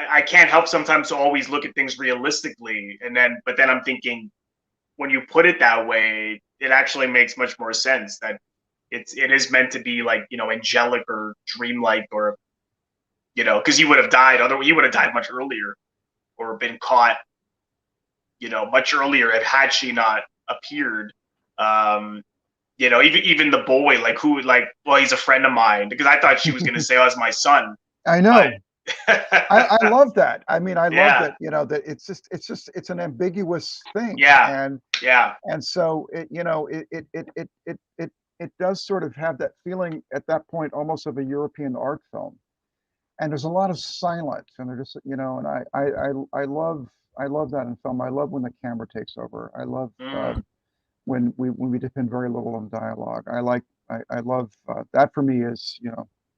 I can't help sometimes to always look at things realistically, but then I'm thinking when you put it that way, it actually makes much more sense that it is meant to be like, angelic or dreamlike, or because he would have died much earlier or been caught, much earlier had she not appeared. Um, even the boy, like who, like, well, he's a friend of mine, because I thought she was gonna say, "Oh, it's my son," I but know. I love that. I mean, I love yeah, that it's an ambiguous thing, yeah, yeah, and so it does sort of have that feeling at that point, almost of a European art film. And there's a lot of silence, and they're just and I love that in film. I love when the camera takes over. I love mm, when we depend very little on dialogue. I love that. For me is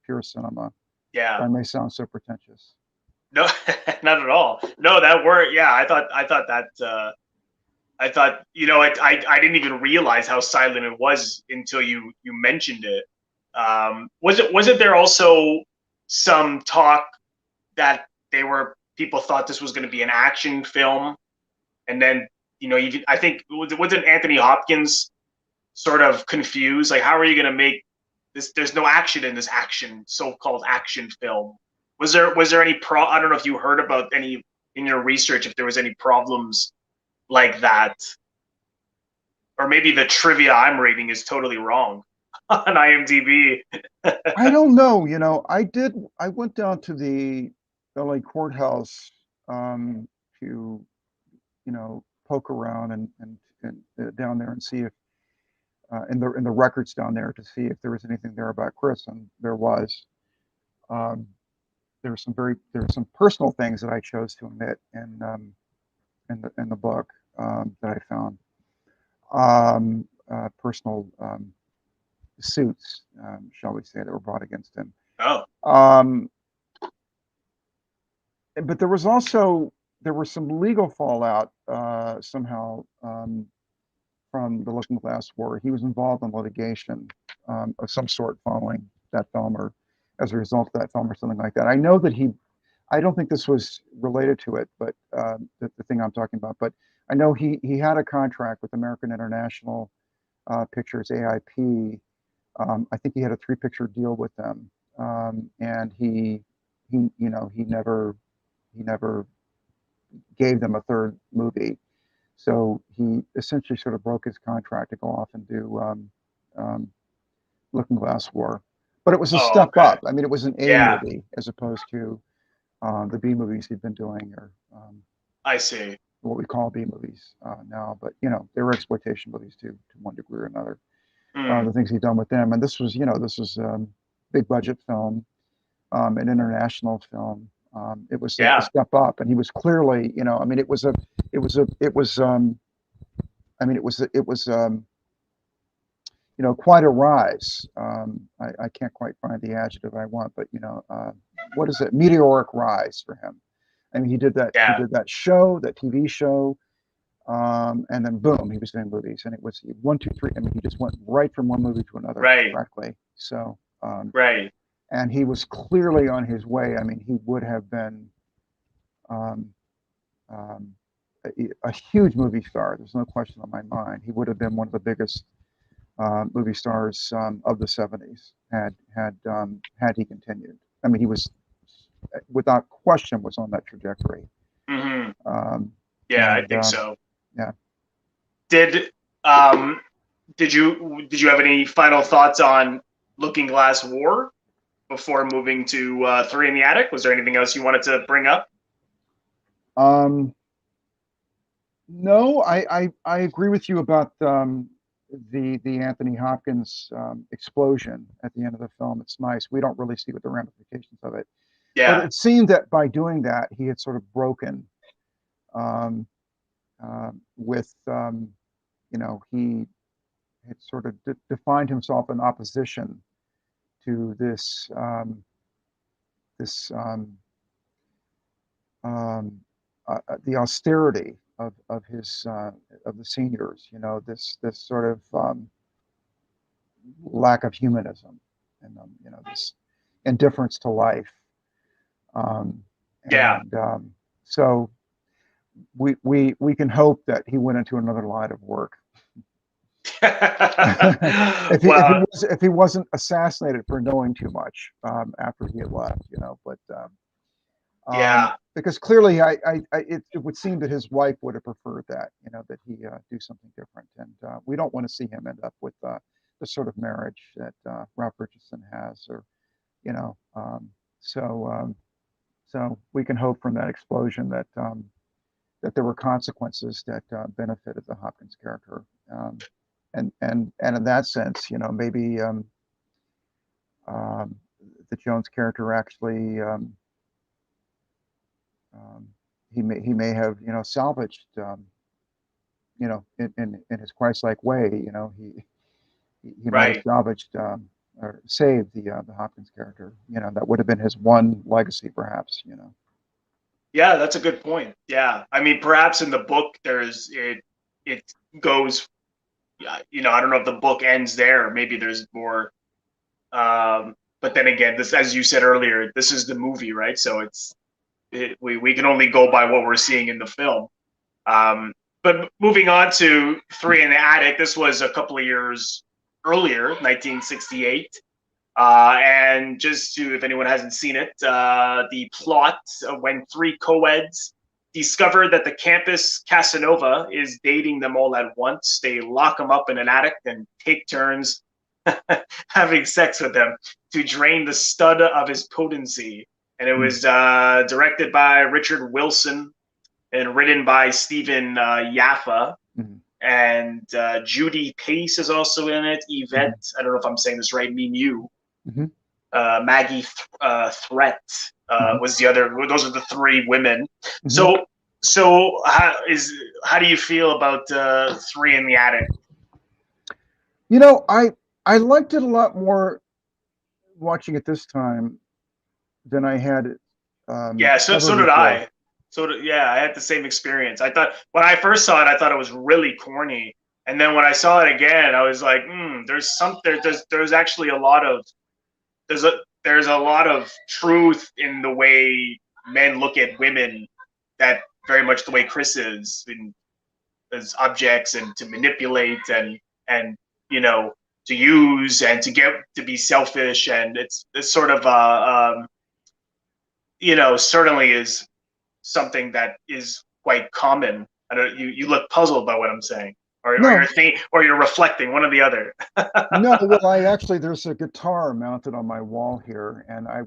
pure cinema. yeah. That may sound so pretentious. No, not at all. No, that word, yeah. I thought that. I thought, I didn't even realize how silent it was until you mentioned it. Wasn't there also some talk that people thought this was going to be an action film, and then I think wasn't Anthony Hopkins sort of confused, like, how are you going to make this? There's no action in this so-called action film. Was there any I don't know if you heard about any in your research, if there was any problems like that, or maybe the trivia I'm reading is totally wrong on IMDb. I don't know. I went down to the LA courthouse to poke around and down there and see if in the records down there to see if there was anything there about Chris, and there was. Um, there were some personal things that I chose to omit in the book that I found. Personal suits, shall we say, that were brought against him. Oh, Um, but there was some legal fallout somehow from the Looking Glass War. He was involved in litigation of some sort following that film, or as a result of that film or something like that. I know that I don't think this was related to it, but the thing I'm talking about, but I know he had a contract with American International Pictures, AIP. I think he had a 3-picture deal with them, and he never gave them a third movie. So he essentially sort of broke his contract to go off and do um, Looking Glass War. But it was a Oh, step okay. up. I mean, it was an A Yeah, movie as opposed to the B movies he'd been doing, or I see. what we call B movies now. But they were exploitation movies too, to one degree or another. Mm, The things he'd done with them, and this was big budget film, an international film. It was a yeah, step up, and he was clearly, I mean, it was, I mean, it was, quite a rise. I can't quite find the adjective I want, but what is it? Meteoric rise for him. I mean, he yeah, did that show, that TV show, and then boom, he was doing movies, and it was one, two, three. I mean, he just went right from one movie to another, right, practically. So, right. and he was clearly on his way. I mean, he would have been um, um, a huge movie star. There's no question on my mind. He would have been one of the biggest movie stars of the '70s had he continued. I mean, he was without question was on that trajectory. Hmm. Um, Yeah, I and think so. yeah. Did um did you have any final thoughts on Looking Glass War before moving to Three in the Attic? Was there anything else you wanted to bring up? Um, no, I agree with you about the Anthony Hopkins explosion at the end of the film. It's nice. We don't really see what the ramifications of it, but Yeah, it seemed that by doing that, he had sort of broken um, with he had sort of defined himself in opposition to this um, the austerity of the seniors. This sort of lack of humanism, and this indifference to life. Um, yeah. and so we can hope that he went into another line of work. Well, If he wasn't assassinated for knowing too much after he had left, but yeah, because clearly it would seem that his wife would have preferred that, that he do something different, and we don't want to see him end up with the sort of marriage that Ralph Richardson has, or you know, so so we can hope from that explosion that there were consequences that benefited the Hopkins character. And in that sense, maybe um, the Jones character actually um, he may have salvaged in his Christ-like way. He might have right. salvaged or saved the Hopkins character. That would have been his one legacy, perhaps. Yeah, that's a good point. Yeah, I mean, perhaps in the book there's it goes. I don't know if the book ends there. Maybe there's more. But then again, this, as you said earlier, this is the movie, right? So we can only go by what we're seeing in the film. Um, but moving on to Three in the Attic, this was a couple of years earlier, 1968. And just to, if anyone hasn't seen it, the plot when three co-eds discover that the campus Casanova is dating them all at once, they lock them up in an attic and take turns having sex with them to drain the stud of his potency. And it Mm-hmm. was directed by Richard Wilson and written by Stephen Yaffa. Mm-hmm. And Judy Pace is also in it. Yvette, I don't know if I'm saying this right, Minu. Mm-hmm. Maggie Threat Mm-hmm. was the other. Those are the three women. Mm-hmm. So how do you feel about Three in the Attic? I liked it a lot more watching it this time than I had Yeah, so ever so did before. I. Yeah, I had the same experience. I thought when I first saw it, I thought it was really corny, and then when I saw it again, I was like, there's actually a lot of there's a there's a lot of truth in the way men look at women, that very much the way Chris is, as objects and to manipulate and you know to use and to get to be selfish, and it's sort of certainly is something that is quite common. I don't, you look puzzled by what I'm saying, or No, you're reflecting, one or the other. no. Well, I actually there's a guitar mounted on my wall here, and I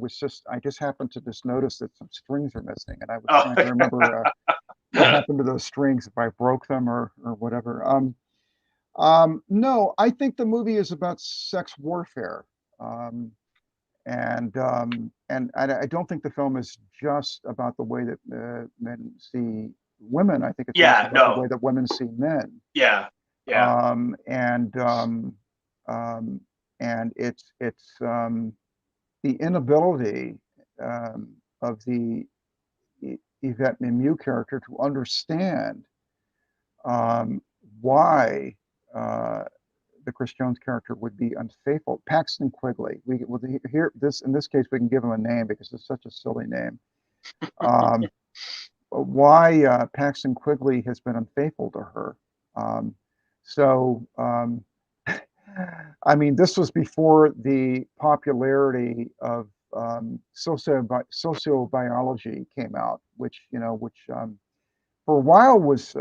just happened to just notice that some strings are missing, and I was Oh, trying to remember what happened to those strings, if I broke them or whatever. No, I think the movie is about sex warfare. Um, and I don't think the film is just about the way that men see women. I think it's also yeah, about the no, way that women see men. yeah, yeah, Um, and um, um, and it's the inability of the Yvette Mimieux character to understand um, why uh, the Chris Jones character would be unfaithful. Paxton Quigley. We well, here this in this case we can give him a name because it's such a silly name. Um, why Paxton Quigley has been unfaithful to her. Um, so I mean, this was before the popularity of sociobiology came out, which for a while was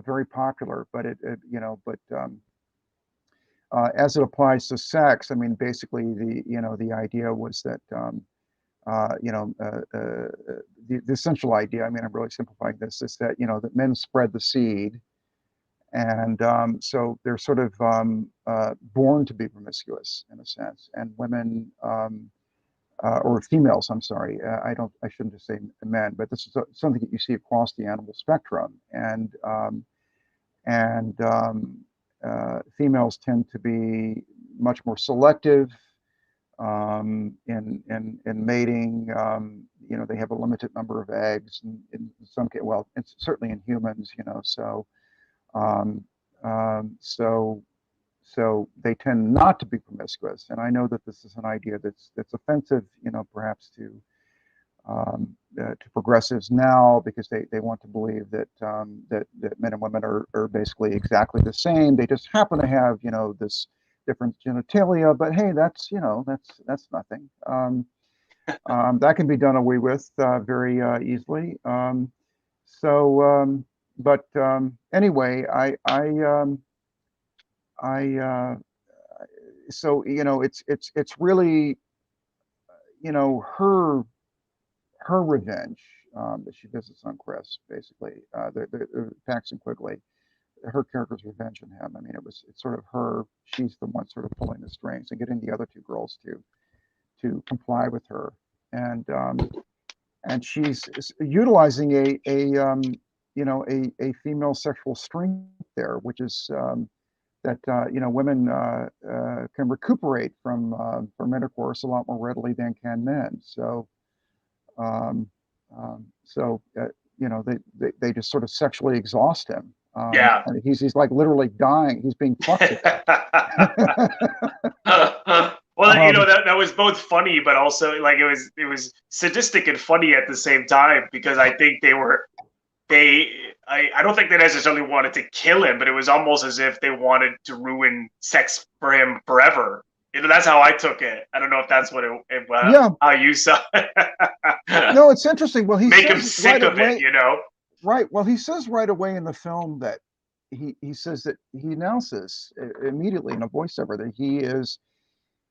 very popular, but as it applies to sex, I mean, basically the idea was that uh, you know the essential idea. I mean, I'm really simplifying this, is that that men spread the seed, and so they're sort of born to be promiscuous in a sense, and women. Or females, I'm sorry. I shouldn't just say men, but this is something that you see across the animal spectrum, and females tend to be much more selective in mating. They have a limited number of eggs, in some cases. Well, it's certainly in humans. Um, so they tend not to be promiscuous. And I know that this is an idea that's offensive, perhaps to progressives now, because they want to believe that men and women are basically exactly the same. They just happen to have this different genitalia, but hey, that's nothing. That can be done away with very easily. So, but anyway, I so it's really her revenge that she visits on Chris, basically. The Paxton Quigley, her character's revenge on him. I mean, it's sort of her. She's the one sort of pulling the strings and getting the other two girls to comply with her, and she's utilizing a female sexual strength there, which is that women can recuperate from intercourse a lot more readily than can men. Um, so they just sort of sexually exhaust him. yeah. And he's like literally dying. He's being fucked to death. Well, um, that was both funny, but also like it was sadistic and funny at the same time, because I think they I don't think they necessarily wanted to kill him, but it was almost as if they wanted to ruin sex for him forever. That's how I took it. I don't know if that's what yeah, how you saw it. no, it's interesting. Well, he Make him says right sick of it, away, right. Well, he says right away in the film that he says that he announces immediately in a voiceover that he is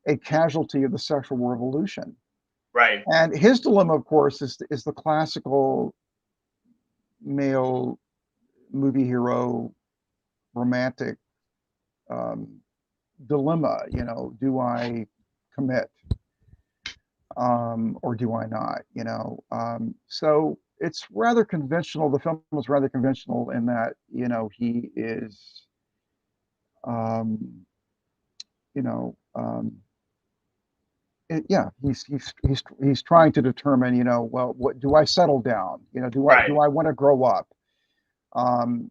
a casualty of the sexual revolution. Right. And his dilemma, of course, is the classical male movie hero romantic um, dilemma. Do I commit or do I not? So it's rather conventional. The film is rather conventional in that he is, um, you know, yeah, he's trying to determine, well, what do I settle down? Do I Right. want to grow up?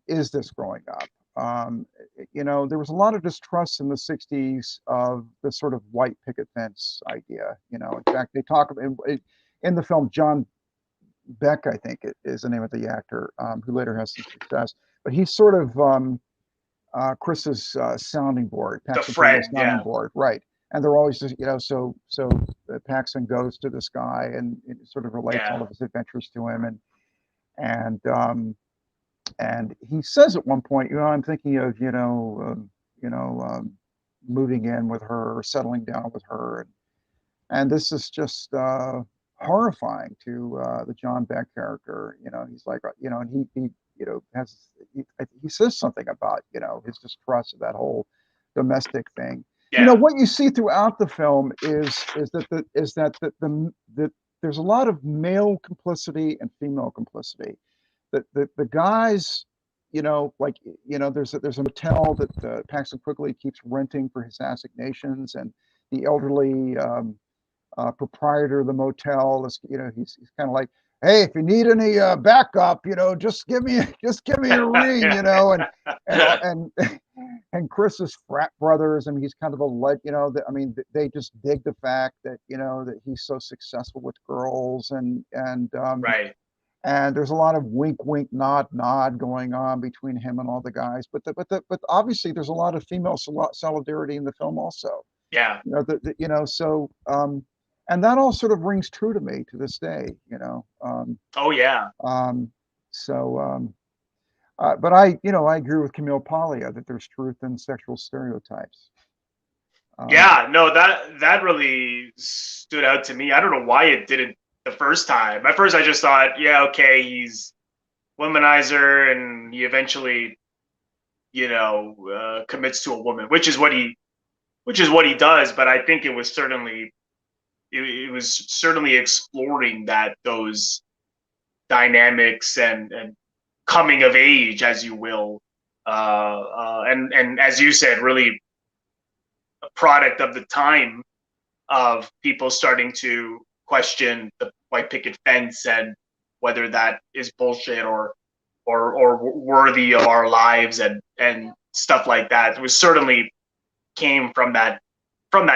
Is this growing up? um, there was a lot of distrust in the 60s of the sort of white picket fence idea. In fact, they talk about in the film, John Beck, I think it is the name of the actor, who later has some success. But he's sort of Chris's sounding board, The Paxton Quigley's friend, sounding yeah, board, right? And they're always just, so Paxton goes to this guy and it sort of relates all yeah, of his adventures to him, and and he says at one point, I'm thinking of moving in with her or settling down with her, and this is just horrifying to the John Beck character. He's like, and he has he says something about his distrust of that whole domestic thing. yeah, What you see throughout the film is that there's a lot of male complicity and female complicity. The guys, there's a motel that Paxton Quigley keeps renting for his assignations, and the elderly proprietor of the motel is, he's kind of like, hey, if you need any backup, just give me a ring, and yeah, and and Chris's frat brothers. I mean, he's kind of a I mean, they just dig the fact that that he's so successful with girls, right, and there's a lot of wink, wink, nod, nod going on between him and all the guys. But obviously there's a lot of female solidarity in the film also. yeah, So and that all sort of rings true to me to this day. oh yeah. Um, so but I agree with Camille Paglia that there's truth in sexual stereotypes. Um, Yeah, no, that really stood out to me. I don't know why it didn't the first time. At first, I just thought, yeah, okay, he's womanizer, and he eventually, commits to a woman, which is what he does. But I think it was certainly exploring those dynamics and coming of age, as you will, and as you said, really a product of the time of people starting to question the white picket fence and whether that is bullshit or worthy of our lives and stuff like that. It was certainly came from that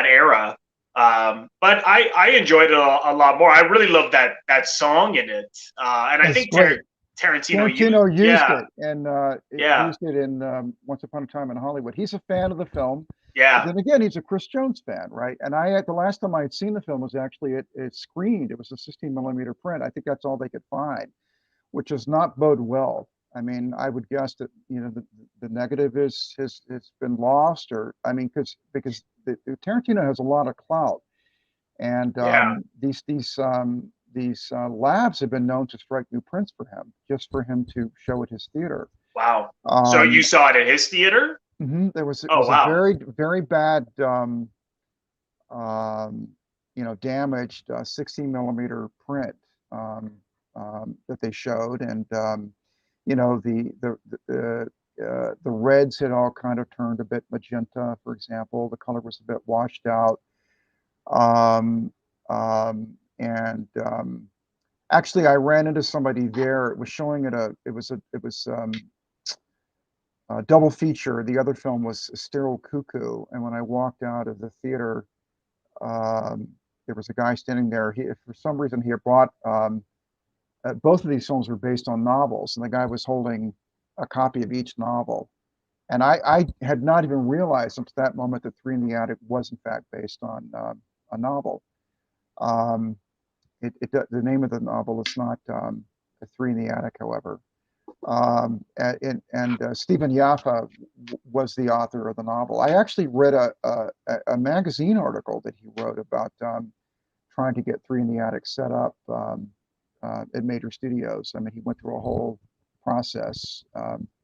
era. But I enjoyed it a lot more. I really love that song in it, and I it's think great. Tarantino Tarantino used yeah, it, and yeah, used it in Once Upon a Time in Hollywood. He's a fan of the film. But yeah, then again, he's a Chris Jones fan, right? And the last time I had seen the film was actually it screened. It was a 16 millimeter print. I think that's all they could find, which does not bode well. I mean, I would guess that the negative has been lost, or I mean, because Tarantino has a lot of clout, and yeah. these labs have been known to strike new prints for him, just for him to show at his theater. Wow. So you Um, saw it at his theater? it Oh was a wow. very very bad um, damaged 16 millimeter print that they showed, and the reds had all kind of turned a bit magenta, for example. The color was a bit washed out. Um, and Actually, I ran into somebody there. It was showing at a double feature. The other film was Sterile Cuckoo, and when I walked out of the theater, um, there was a guy standing there. For some reason, he had bought both of these films were based on novels, and the guy was holding a copy of each novel. And I had not even realized up to that moment that Three in the Attic was in fact based on a novel. Um, the name of the novel is not Three in the Attic, however. And Stephen Yaffa was the author of the novel. I actually read a magazine article that he wrote about trying to get Three in the Attic set up at major studios. I mean, he went through a whole process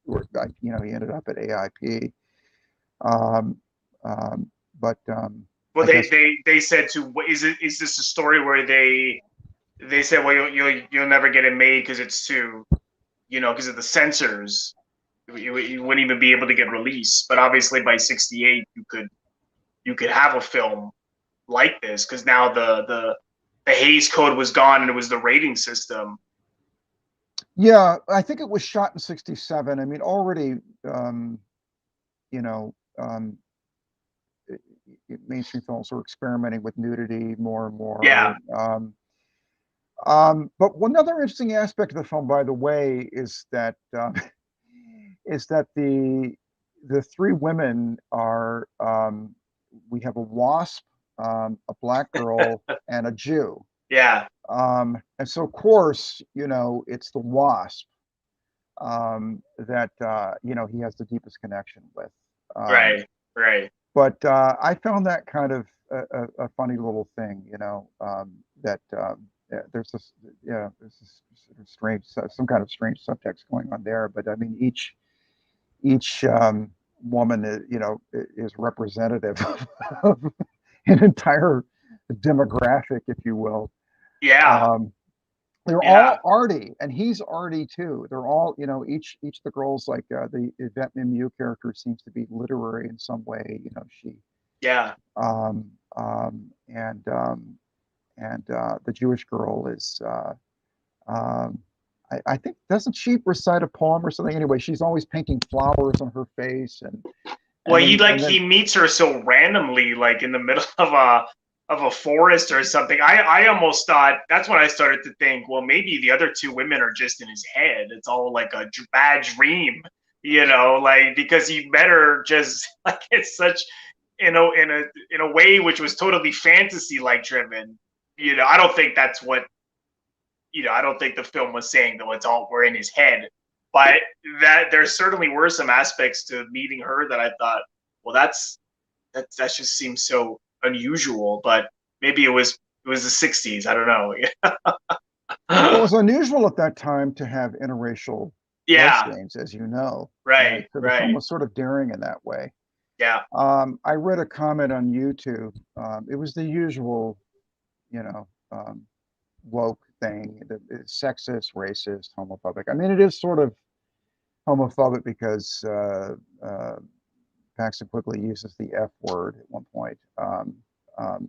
where he ended up at AIP. Um, but Well, I they guess they they said to is this a story where they said, well, you'll never get it made because it's too, because of the censors, you wouldn't even be able to get released. But obviously by '68 you could have a film like this because now the Hays Code was gone and it was the rating system. yeah, I think it was shot in '67. I mean, already you know, mainstream films are experimenting with nudity more and Yeah. more. But one other interesting aspect of the film, by the way, is that is that the three women are we have a wasp, a black girl, and a Jew. Yeah. And so, of course, it's the wasp that he has the deepest connection with. Um, Right. Right. but I found that kind of a funny little thing, that there's this, yeah, there's this sort of strange, some kind of strange subtext going on there. But I mean, each woman, is representative of an entire demographic, if you will. Yeah. Um, they're Yeah. all arty, and he's arty too. They're all, each of the girls, like the Yvette Mimieux character, seems to be literary in some way. She Yeah. um, and the Jewish girl is, um, I think, doesn't she recite a poem or something? Anyway, she's always painting flowers on her face, and Well, and he then like and then he meets her so randomly, like in the middle of a forest or something. I almost thought that's when I started to think, well, maybe the other two women are just in his head. It's all like a bad dream, like because he met her just like it's such in a way which was totally fantasy like driven. I don't think that's what I don't think the film was saying that it's all we're in his head, but that there certainly were some aspects to meeting her that I thought, well, that just seems so unusual. But maybe it was the '60s. I don't well, it know. was unusual at that time to have interracial love Yeah. scenes, as you know, right? Right. So the film Right. was sort of daring in that way. Yeah. I read a comment on YouTube. It was the usual, woke thing, that is sexist, racist, homophobic. I mean, it is sort of homophobic because Paxton Quigley uses the F word at one point. Um,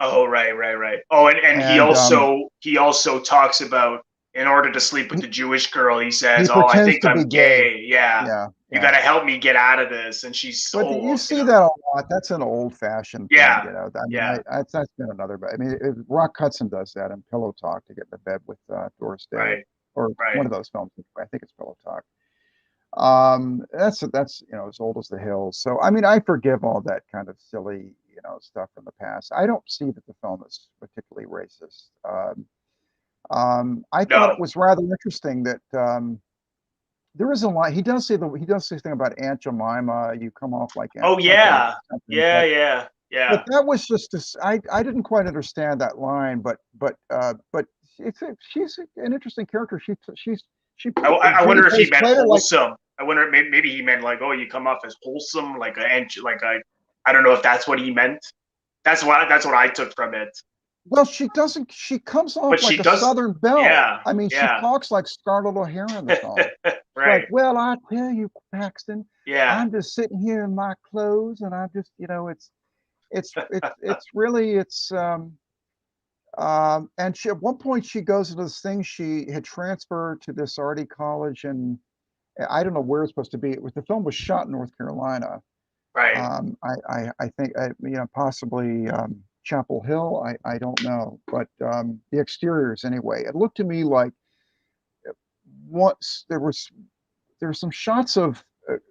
Oh, right. Right. Right. Oh, and he and also he also talks about in order to sleep with he the Jewish girl, he he says, "Oh, I pretends think to be I'm gay. gay. Yeah, Yeah, you yeah. got to help me get out of this." And she's, But you oh, see that a lot. That's an old-fashioned thing, yeah, I mean, yeah, that's been another. I mean, Rock Hudson does that in Pillow Talk to get into bed with Doris Day, right, or one right. of those films. I think it's Pillow Talk. That's as old as the hills. So I mean, I forgive all that kind of silly stuff from the past. I don't see that the film is particularly racist. I thought it No. was rather interesting that there is a line. He does say something about Aunt Jemima. You come off like Oh, something yeah, something, yeah, but yeah, but yeah. that was just this. I didn't quite understand that line, but she's an interesting character. I Judy wonder if he plays meant her like. wholesome. I wonder if maybe he meant like, oh, you come off as wholesome, like a. I don't know if that's what he meant. That's what I took from it. Well, she doesn't. She comes But off like she a does. Southern belle. Yeah, I mean, she yeah. talks like Scarlett O'Hara in the film. It's like, Right. well, I tell you, Paxton, Yeah. I'm just sitting here in my clothes, and I'm just, it's really, and she at one point she goes into this thing. She had transferred to this arty college, and I don't know where it's supposed to be. The film was shot in North Carolina. Right. I think, possibly Chapel Hill. I don't know, but the exteriors anyway. It looked to me like once there were some shots of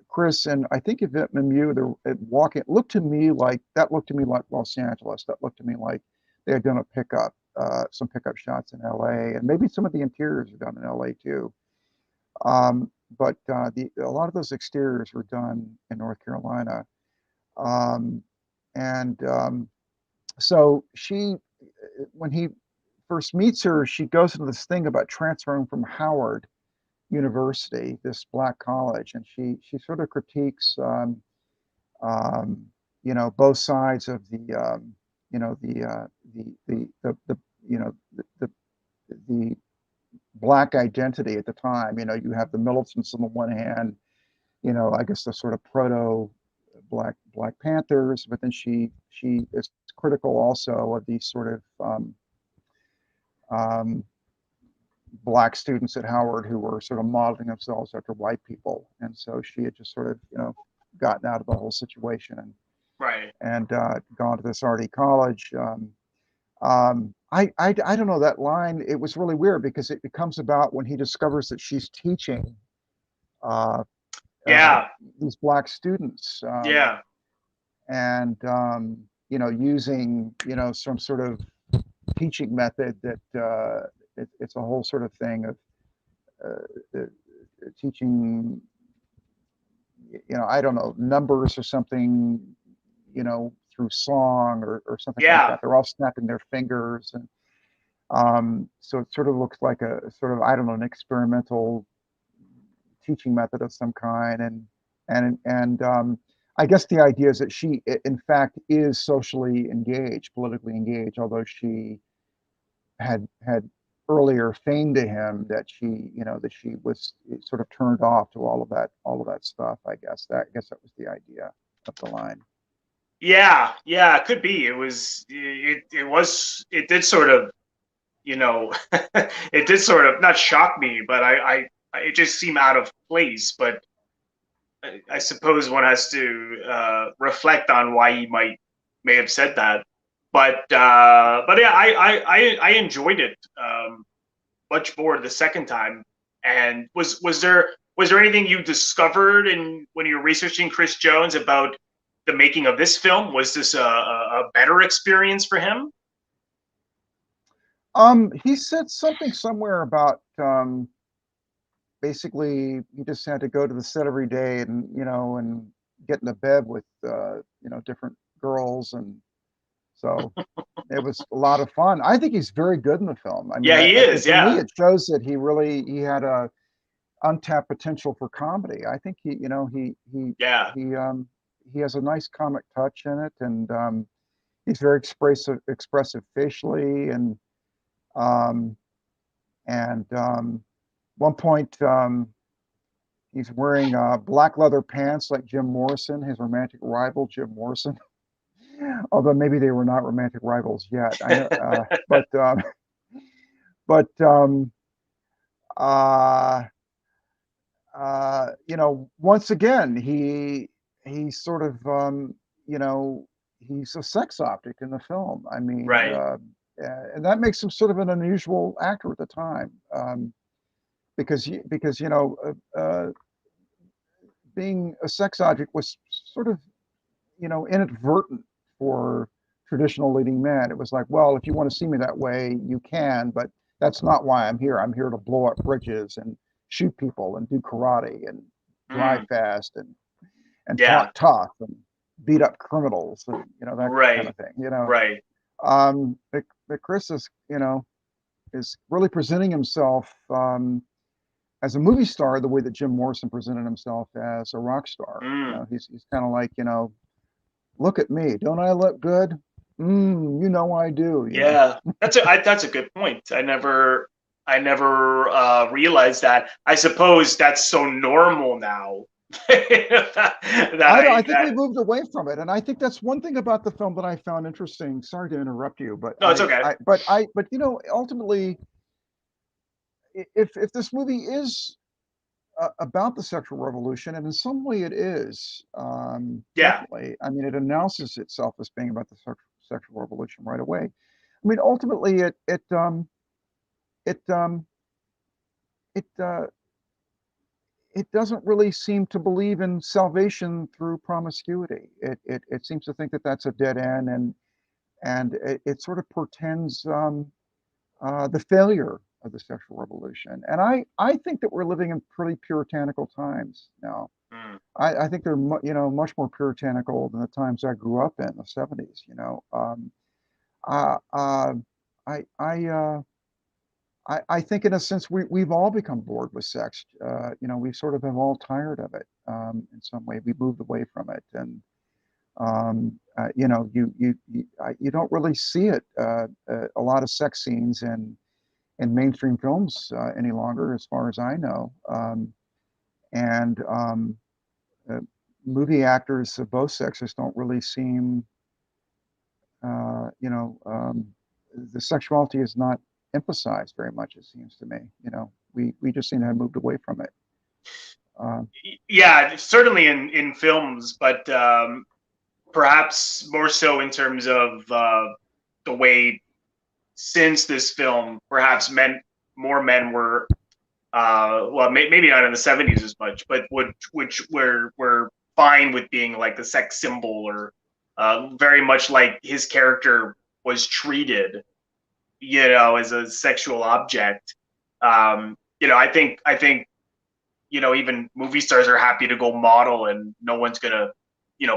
Chris and I think Yvette Mimieux. They're walking. That looked to me like Los Angeles. That looked to me like they had done some pickup shots in L.A. and maybe some of the interiors were done in L.A. too. But a lot of those exteriors were done in North Carolina. Um, and so when he first meets her, she goes into this thing about transferring from Howard University, this black college, and she sort of critiques, um, both sides of you know, the the black identity at the time. You have the militants on the one hand, I guess the sort of proto Black Panthers, but then she is critical also of these sort of um, black students at Howard who were sort of modeling themselves after white people, and so she had just sort of gotten out of the whole situation Right. and gone to this arty college. I don't know that line. It was really weird because it comes about when he discovers that she's teaching uh, uh, Yeah. these black students, Yeah. and using some sort of teaching method that it's a whole sort of thing of uh, teaching, I don't know, numbers or something, through song or something like Yeah. that. They're all snapping their fingers, and so it sort of looks like a sort of, I don't know, an experimental teaching method of some kind. And I guess the idea is that she, in fact, is socially engaged, politically engaged, although she had earlier feigned to him that she was sort of turned off to all of that stuff. I guess that was the idea of the line. Yeah. Yeah. It could be. It did sort of, you know, it did sort of not shock me, but it just seemed out of place. But I suppose one has to reflect on why he may have said that. But yeah, I enjoyed it much more the second time. And was there anything you discovered in when you were researching Chris Jones about the making of this film? Was this a better experience for him? He said something somewhere about basically he just had to go to the set every day and get into bed with different girls, and so it was a lot of fun. I think he's very good in the film. I mean, Yeah, he is. to me Yeah, it shows that he had a untapped potential for comedy. I think yeah. he has a nice comic touch in it, and he's very expressive facially, um, and one point he's wearing black leather pants like Jim Morrison, his romantic rival Jim Morrison. Although maybe they were not romantic rivals yet. I know, but uh, once again, he sort of, he's a sex object in the film. I mean, Right. and that makes him sort of an unusual actor at the time, because being a sex object was sort of, inadvertent for traditional leading men. It was like, well, if you want to see me that way, you can, but that's not why I'm here. I'm here to blow up bridges and shoot people and do karate and drive Mm, fast and yeah. talk tough and beat up criminals and that kind Right. of thing. Right. But Chris is really presenting himself as a movie star the way that Jim Morrison presented himself as a rock star. Mm. He's kind of like, look at me, don't I look good? I do. Yeah, that's a good point. I never realized that. I suppose that's so normal now I think we that moved away from it, and I think that's one thing about the film that I found interesting. Sorry to interrupt you, but no, it's okay. ultimately, if this movie is about the sexual revolution, and in some way it is, Yeah. definitely. I mean, it announces itself as being about the sexual revolution right away. I mean, ultimately, it it it doesn't really seem to believe in salvation through promiscuity. It seems to think that that's a dead end, and it sort of portends the failure of the sexual revolution. And I think that we're living in pretty puritanical times now. Mm. I think they're much more puritanical than the times I grew up in the 70s. Uh, uh, I I uh, I think in a sense we've all become bored with sex. We sort of have all tired of it in some way. We moved away from it, and you don't really see it a lot of sex scenes in mainstream films any longer, as far as I know. And uh, movie actors of both sexes don't really seem, uh, you know, um, the sexuality is not emphasized very much. It seems to me. We just seem to have moved away from it. Um, Yeah, certainly in films, but perhaps more so in terms of the way since this film, perhaps more men were well, maybe not in the '70s as much, but which were fine with being like the sex symbol or very much like his character was treated, as a sexual object. I think even movie stars are happy to go model, and no one's gonna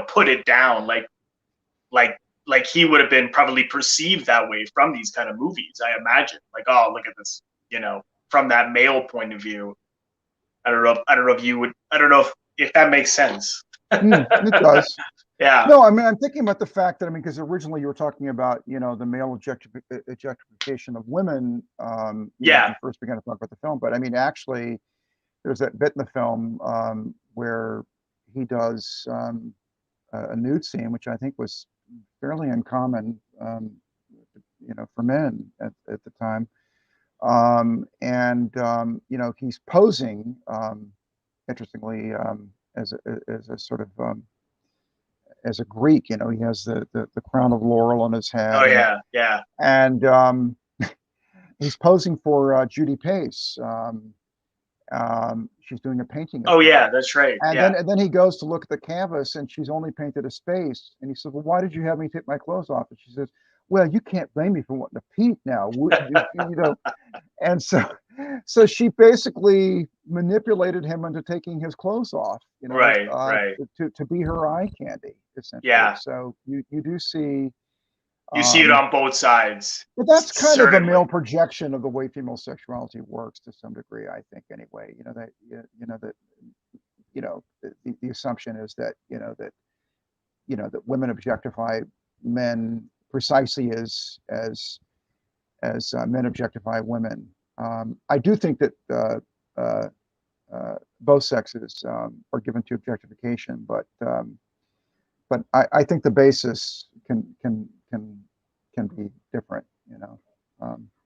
put it down like like he would have been probably perceived that way from these kind of movies. I imagine, like, oh, look at this, from that male point of view. I don't know if you would. I don't know if that makes sense. it does. Yeah. No, I mean, I'm thinking about the fact that, I mean, because originally you were talking about, the male objectification of women, when Yeah. you first began to talk about the film. But I mean, actually, there's that bit in the film where he does a nude scene, which I think was fairly uncommon, for men at the time. And he's posing, interestingly, as a sort of as a Greek. He has the crown of laurel on his Oh head, yeah. Yeah. and he's posing for Judy Pace. She's doing a painting of Oh him. yeah. That's right. And Yeah. then he goes to look at the canvas, and she's only painted a space. And he says, "Well, why did you have me take my clothes off?" And she says, "Well, you can't blame me for wanting to paint now, And so she basically manipulated him into taking his clothes off, Right. Right. to be her eye candy, essentially. Yeah. So you do see, You see it um, on both sides. but that's kind of a male Certainly. projection of the way female sexuality works to some degree, I think. Anyway, that the assumption is that that women objectify men precisely as men objectify women. I do think that uh, both sexes are given to objectification, but I think the basis can be different,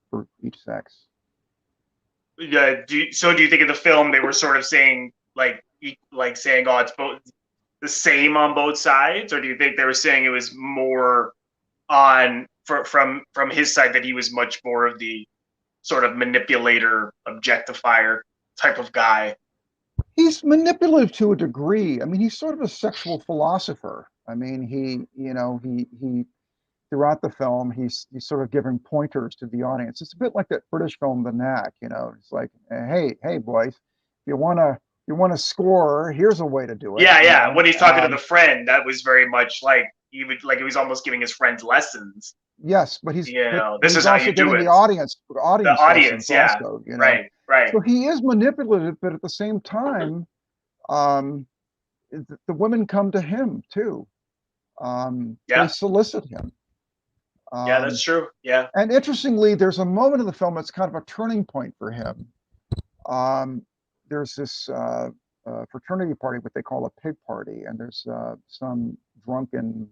for each sex. Yeah. So do you think in the film they were sort of saying like saying, oh, it's both the same on both sides, or do you think they were saying it was more from his side, that he was much more of the sort of manipulator, objectifier type of guy? He's manipulative to a degree. I mean, he's sort of a sexual philosopher. I mean, he throughout the film, he's sort of giving pointers to the audience. It's a bit like that British film, The Knack. It's like, hey, boys, if you wanna score, here's a way to do it. Yeah, yeah. When he's talking to the friend, that was very much like he was almost giving his friends lessons. Yes, but he's but, but This he's is how also you do giving it. the audience The audience, lessons yeah. also. Right, right. So he is manipulative, but at the same time, um, the women come to him too. They Yeah, solicit him. yeah, Um, that's true. Yeah. And interestingly, there's a moment in the film that's kind of a turning point for him. Um, there's this fraternity party, what they call a pig party, and there's some drunken,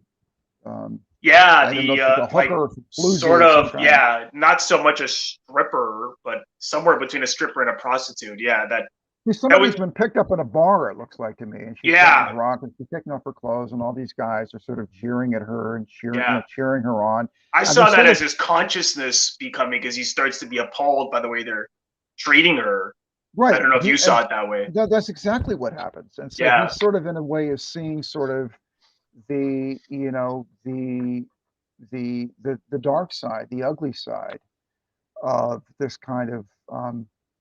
um, Yeah, I don't know the if it's a like hooker or sort floozy of some of, kind. yeah, not so much a stripper, but somewhere between a stripper and a prostitute. Yeah, that Somebody's would, been picked up in a bar, it looks like to me, and she's getting yeah, drunk, and she's taking off her clothes, and all these guys are sort of jeering at her and yeah. cheering her on. I And they saw that sort as of his consciousness becoming, because he starts to be appalled by the way they're treating her. I right. don't know if you saw it that way. That's exactly what happens. And so Yeah, he's sort of in a way of seeing sort of the you know the dark side, the ugly side of this kind of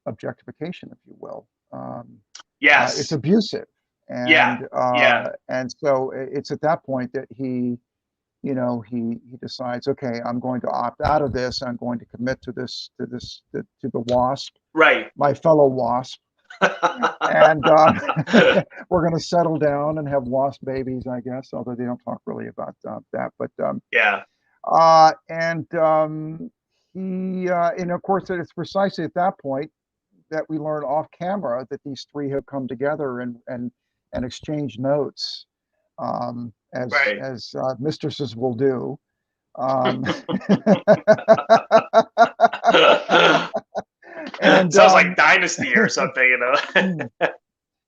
objectification, if you will. It's yes, abusive, yeah, yeah, and so it's at that point that he decides, okay, I'm going to opt out of this. I'm going to commit to the wasp, right. my fellow wasp, and we're going to settle down and have wasp babies, I guess. Although they don't talk really about that, but Yeah, and and of course, it's precisely at that point that we learn off camera that these three have come together and exchange notes, right. as mistresses will do. Um, and Sounds like Dynasty or something, hmm,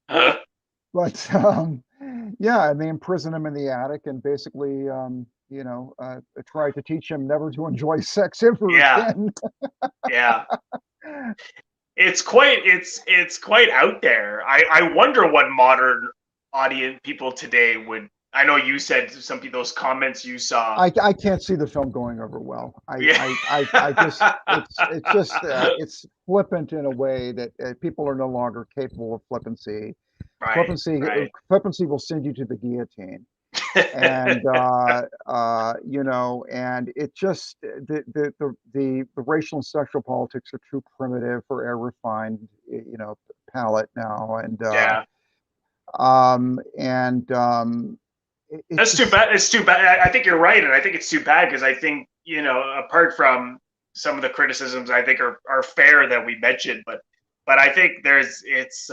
But yeah, and they imprison him in the attic and basically, try to teach him never to enjoy sex ever Yeah, again. yeah. It's quite out there. I wonder what modern audience people today would. I know you said some of those comments you saw. I can't see the film going over well. Yeah. I just it's flippant in a way that people are no longer capable of flippancy. Right, Flippancy right. flippancy will send you to the guillotine. And and it just the racial and sexual politics are too primitive for a refined palate now, Yeah. and it's That's too just bad. It's too bad. I think you're right, and I think it's too bad because I think apart from some of the criticisms, I think are fair that we mentioned, but I think it's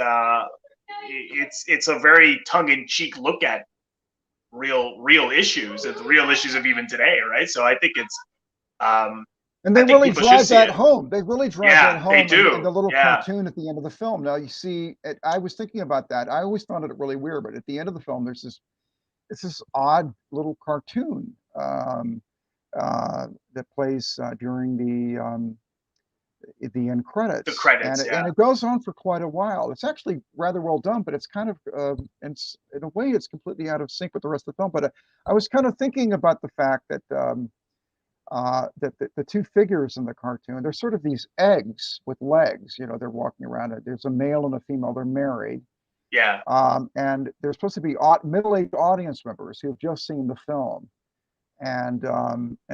a very tongue in cheek look at real issues and the real issues of even today, right? So I think it's and I they think really people should drive see that it. home. They really drive that Yeah, they home in do. the little Yeah, cartoon at the end of the film. Now you see, I was thinking about that. I always found it really weird, but at the end of the film, there's this it's this odd little cartoon that plays during the end the credits, and credits. Yeah, it goes on for quite a while. It's actually rather well done, but it's kind of in a way it's completely out of sync with the rest of the film. But I was kind of thinking about the fact that that the two figures in the cartoon, they're sort of these eggs with legs. They're walking around. There's a male and a female. They're married, yeah, and they're supposed to be middle-aged audience members who have just seen the film. And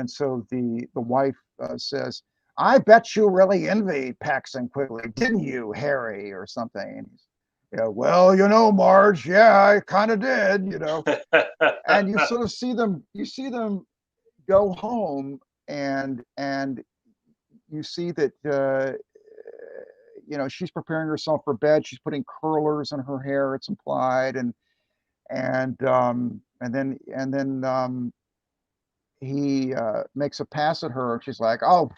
so the wife says, "I bet you really envied Paxton Quigley, didn't you, Harry, or something?" And he's, yeah, well, Marge, yeah, I kind of did, And you sort of see them go home, and you see that she's preparing herself for bed. She's putting curlers in her hair. It's implied, and then he makes a pass at her, and she's like, "Oh,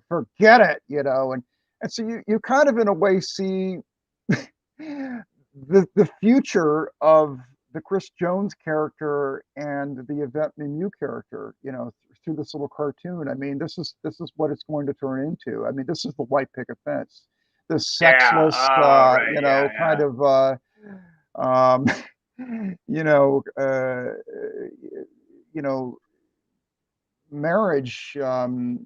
forget it," and so you kind of in a way see the future of the Chris Jones character and the Yvette Mimieux character, through this little cartoon. I mean, this is what it's going to turn into. I mean, this is the white picket fence, this yeah. sexless, Oh, right. Yeah, kind yeah, of, um, you know, uh, you know, marriage, in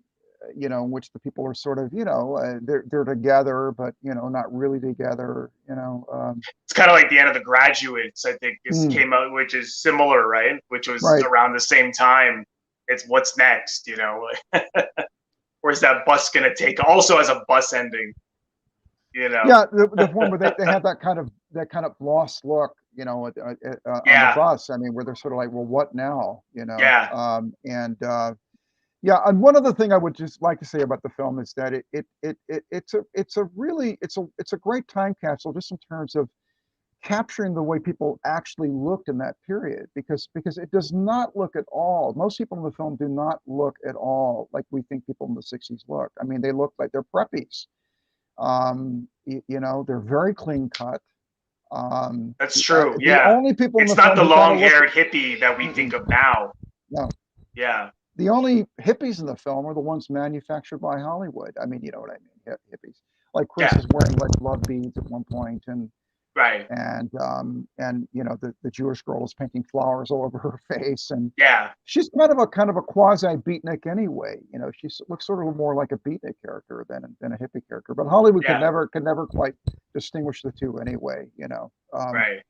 which the people are sort of, they're together, but not really together. it's kind of like the end of The Graduates. I think this Mm, came out, which is similar, right? Which was right. around the same time. It's what's next, where's that bus gonna take? Also, as a bus ending, you know. Yeah, the one where they have that kind of lost look, on the Yeah, bus. I mean, where they're sort of like, well, what now? yeah, And yeah, and one other thing I would just like to say about the film is that it's a great time capsule just in terms of capturing the way people actually looked in that period, because it does not look at all. Most people in the film do not look at all like we think people in the 60s look. I mean, they look like they're preppies. They're very clean cut. that's true. The Yeah, only people in it's the not film the who kind of look, long-haired hippie that we think mm-mm, of now. no, Yeah, the only hippies in the film are the ones manufactured by Hollywood. I mean, you know what I mean, hippies. Like Chris yeah, is wearing like love beads at one point, and right. the Jewish girl is painting flowers all over her face, and Yeah, she's kind of a quasi beatnik anyway. She looks sort of more like a beatnik character than a hippie character. But Hollywood could yeah, never quite distinguish the two anyway. right.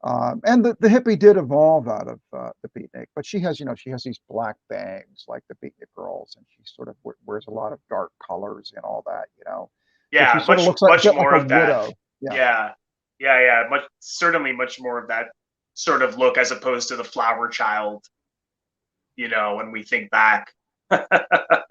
And the hippie did evolve out of the beatnik, but she has these black bangs like the beatnik girls, and she sort of wears a lot of dark colors and all that. So she Yeah, sort of much looks like a much bit like more a of that. widow. Yeah. Yeah, yeah, yeah. Much certainly much more of that sort of look as opposed to the flower child. When we think back.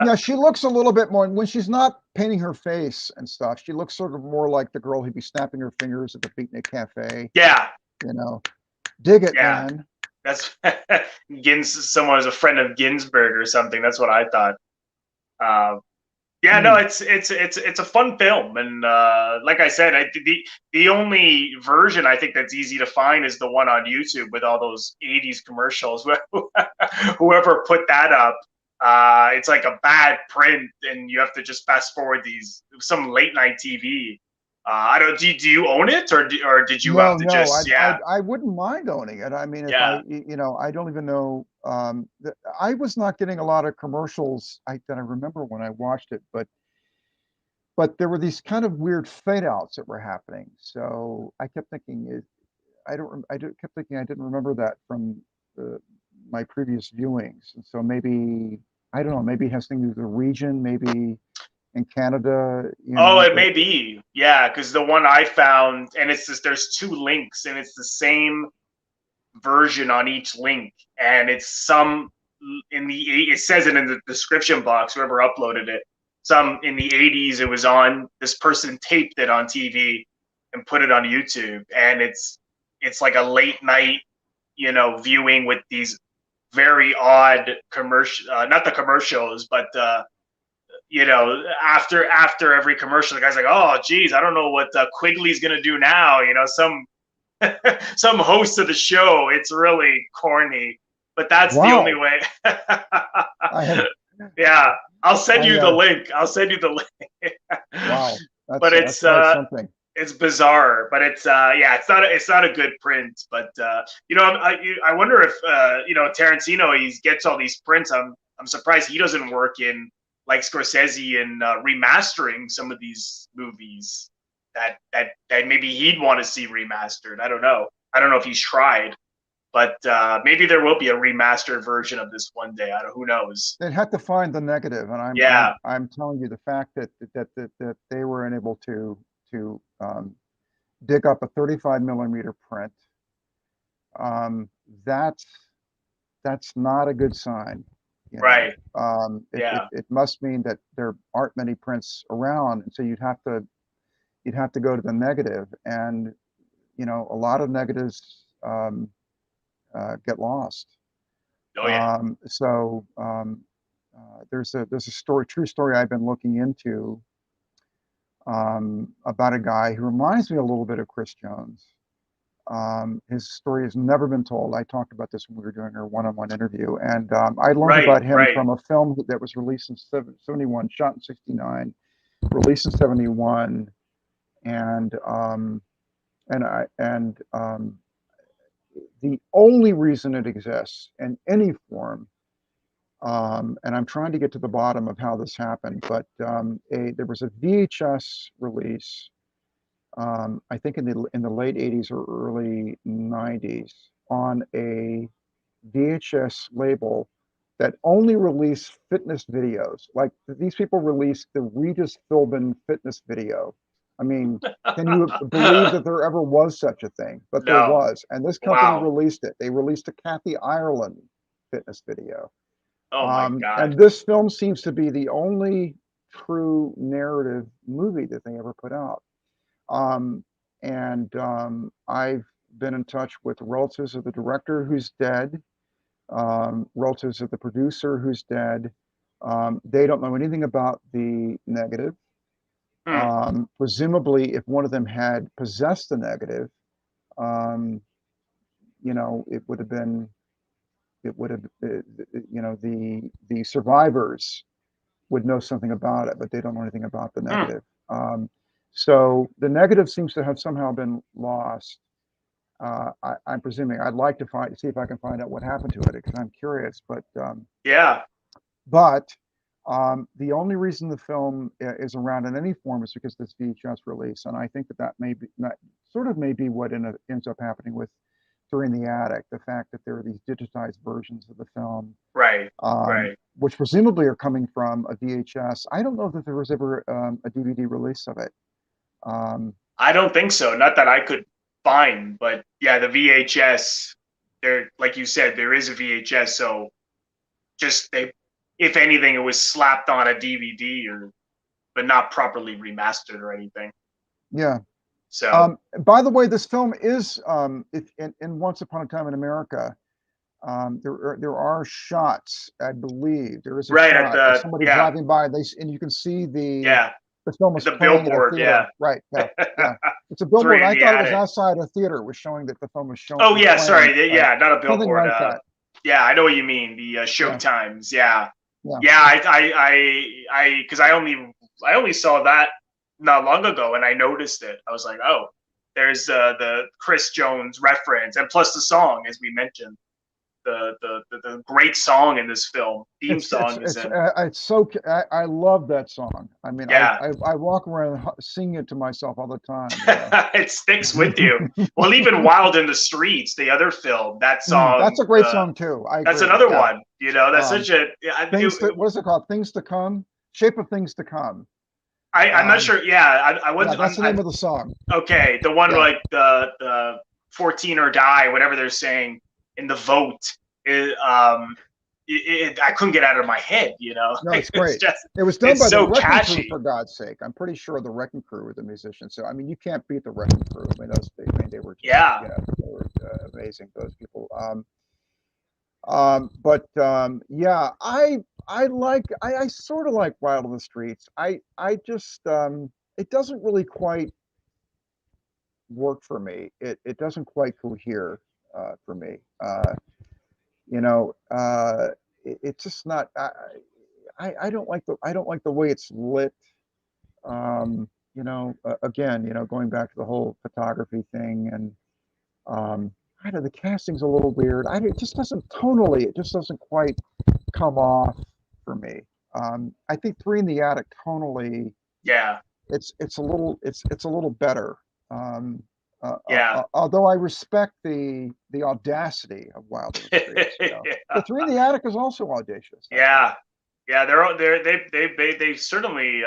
Yeah, she looks a little bit more when she's not painting her face and stuff. She looks sort of more like the girl who'd be snapping her fingers at the Beatnik Cafe. Yeah, You know, dig it, yeah. man. That's Someone was a friend of Ginsberg or something. That's what I thought. Uh, Yeah, no, Hmm. it's a fun film, and like I said, the only version I think that's easy to find is the one on YouTube with all those '80s commercials. Whoever put that up, it's like a bad print, and you have to just fast forward these some late night TV. I don't. Do you own it, or did you No, have to no, just yeah I wouldn't mind owning it. I mean, if yeah. you know, I don't even know. I was not getting a lot of commercials that I remember when I watched it, but there were these kind of weird fade outs that were happening. So I kept thinking, kept thinking I didn't remember that from uh, my previous viewings. And so maybe, I don't know, maybe it has something to do with the region, maybe in Canada, you Oh, know, it but may be. Yeah, because the one I found, and it's just there's two links, and it's the same version on each link, and it's some in the it says it in the description box. Whoever uploaded it, some in the '80s, it was on. This person taped it on TV and put it on YouTube, and it's like a late night, viewing with these very odd commercial, not the commercials, but after every commercial, the guy's like, "Oh, geez, I don't know what Quigley's gonna do now." Some host of the show. It's really corny, but that's the only wow, way. I have, Yeah, I'll send I, you the link. I'll send you the link. wow, But that's quite something. it's bizarre, but it's yeah, it's not a good print. But I wonder if Tarantino he gets all these prints. I'm surprised he doesn't work in like Scorsese in remastering some of these movies that maybe he'd want to see remastered. I don't know. I don't know if he's tried, but maybe there will be a remastered version of this one day. I don't. Who knows? They'd have to find the negative, and Yeah. I'm telling you the fact that they were unable to dig up a 35 millimeter print, um, that's that's not a good sign. You know, Right. Yeah. it must mean that there aren't many prints around, and so you'd have to go to the negative, and you know, a lot of negatives get lost. Oh yeah. So there's a true story I've been looking into about a guy who reminds me a little bit of Chris Jones. His story has never been told. I talked about this when we were doing our one-on-one interview, and I learned Right. about him Right. from a film that was released in 71, shot in 69, released in 71, and the only reason it exists in any form, and I'm trying to get to the bottom of how this happened, but there was a VHS release, I think in the late '80s or early '90s, on a VHS label that only released fitness videos. Like these people released the Regis Philbin fitness video. I mean, can you believe that there ever was such a thing? But there No. was, and this company Wow. released it. They released a Kathy Ireland fitness video. Oh my God. And this film seems to be the only true narrative movie that they ever put out. Um, and I've been in touch with relatives of the director who's dead, relatives of the producer who's dead. They don't know anything about the negative. Hmm. Presumably, if one of them had possessed the negative, um, you know, it would have, you know, the survivors would know something about it, but they don't know anything about the Hmm. negative. So the negative seems to have somehow been lost. I'm presuming. I'd like to see if I can find out what happened to it because I'm curious. Yeah. But the only reason the film is around in any form is because of this VHS release, and I think that may be that sort of may be what ends up happening with during the attic. The fact that there are these digitized versions of the film, Right. Right. which presumably are coming from a VHS. I don't know that there was ever a DVD release of it. Um, I don't think so. Not that I could find, but yeah, the VHS. There, like you said, there is a VHS. So just if anything, it was slapped on a DVD but not properly remastered or anything. yeah. So By the way, this film is in Once Upon a Time in America. There are shots, I believe. There is a Right at shot of the somebody yeah, driving by, and you can see yeah, the film is the playing at a billboard, theater. yeah. Right. Yeah. Yeah. It's a billboard. Three in I the thought it was attic. outside a theater. It was showing that the film Oh was yeah, playing. sorry. Right. Yeah, not a Something billboard. like that. Yeah, I know what you mean. The Yeah. Showtimes. Yeah, Yeah. yeah. Because I only saw that not long ago, and I noticed it. I was like, oh, there's the Chris Jones reference, and plus the song, as we mentioned, the great song in this film, theme song is in. It's so I love that song. I mean, Yeah, I walk around singing it to myself all the time. You know. it sticks with you. Well, even Wild in the Streets, the other film, that song, That's a great song too. I that's agree. another Yeah. one. You know, that's Um, such a. what is it called? Things to Come. Shape of Things to Come. I'm not Um, sure. Yeah, I yeah, was. that's the name of the song. Okay. The one Yeah. like the 14 or die, whatever they're saying in the vote. It, I couldn't get out of my head. You know, No, like, it's great. It was done it's by the so Wrecking Crew, catchy. for God's sake. I'm pretty sure the Wrecking Crew were the musicians. So I mean, you can't beat the Wrecking Crew. I mean, they were just Yeah. they were amazing. Those people. But yeah, I sort of like Wild in the Streets. I just it doesn't really quite work for me. It doesn't quite cohere for me. You know, it's just not. I don't like the way it's lit. Again, going back to the whole photography thing, and I don't know, the casting's a little weird. It just doesn't tonally. It just doesn't quite come off for me. I think Three in the Attic tonally, Yeah. it's a little better. Um, Yeah. although I respect the audacity of Wild in the Streets. Yeah. But Three in the Attic is also audacious, I think. Yeah, yeah, they certainly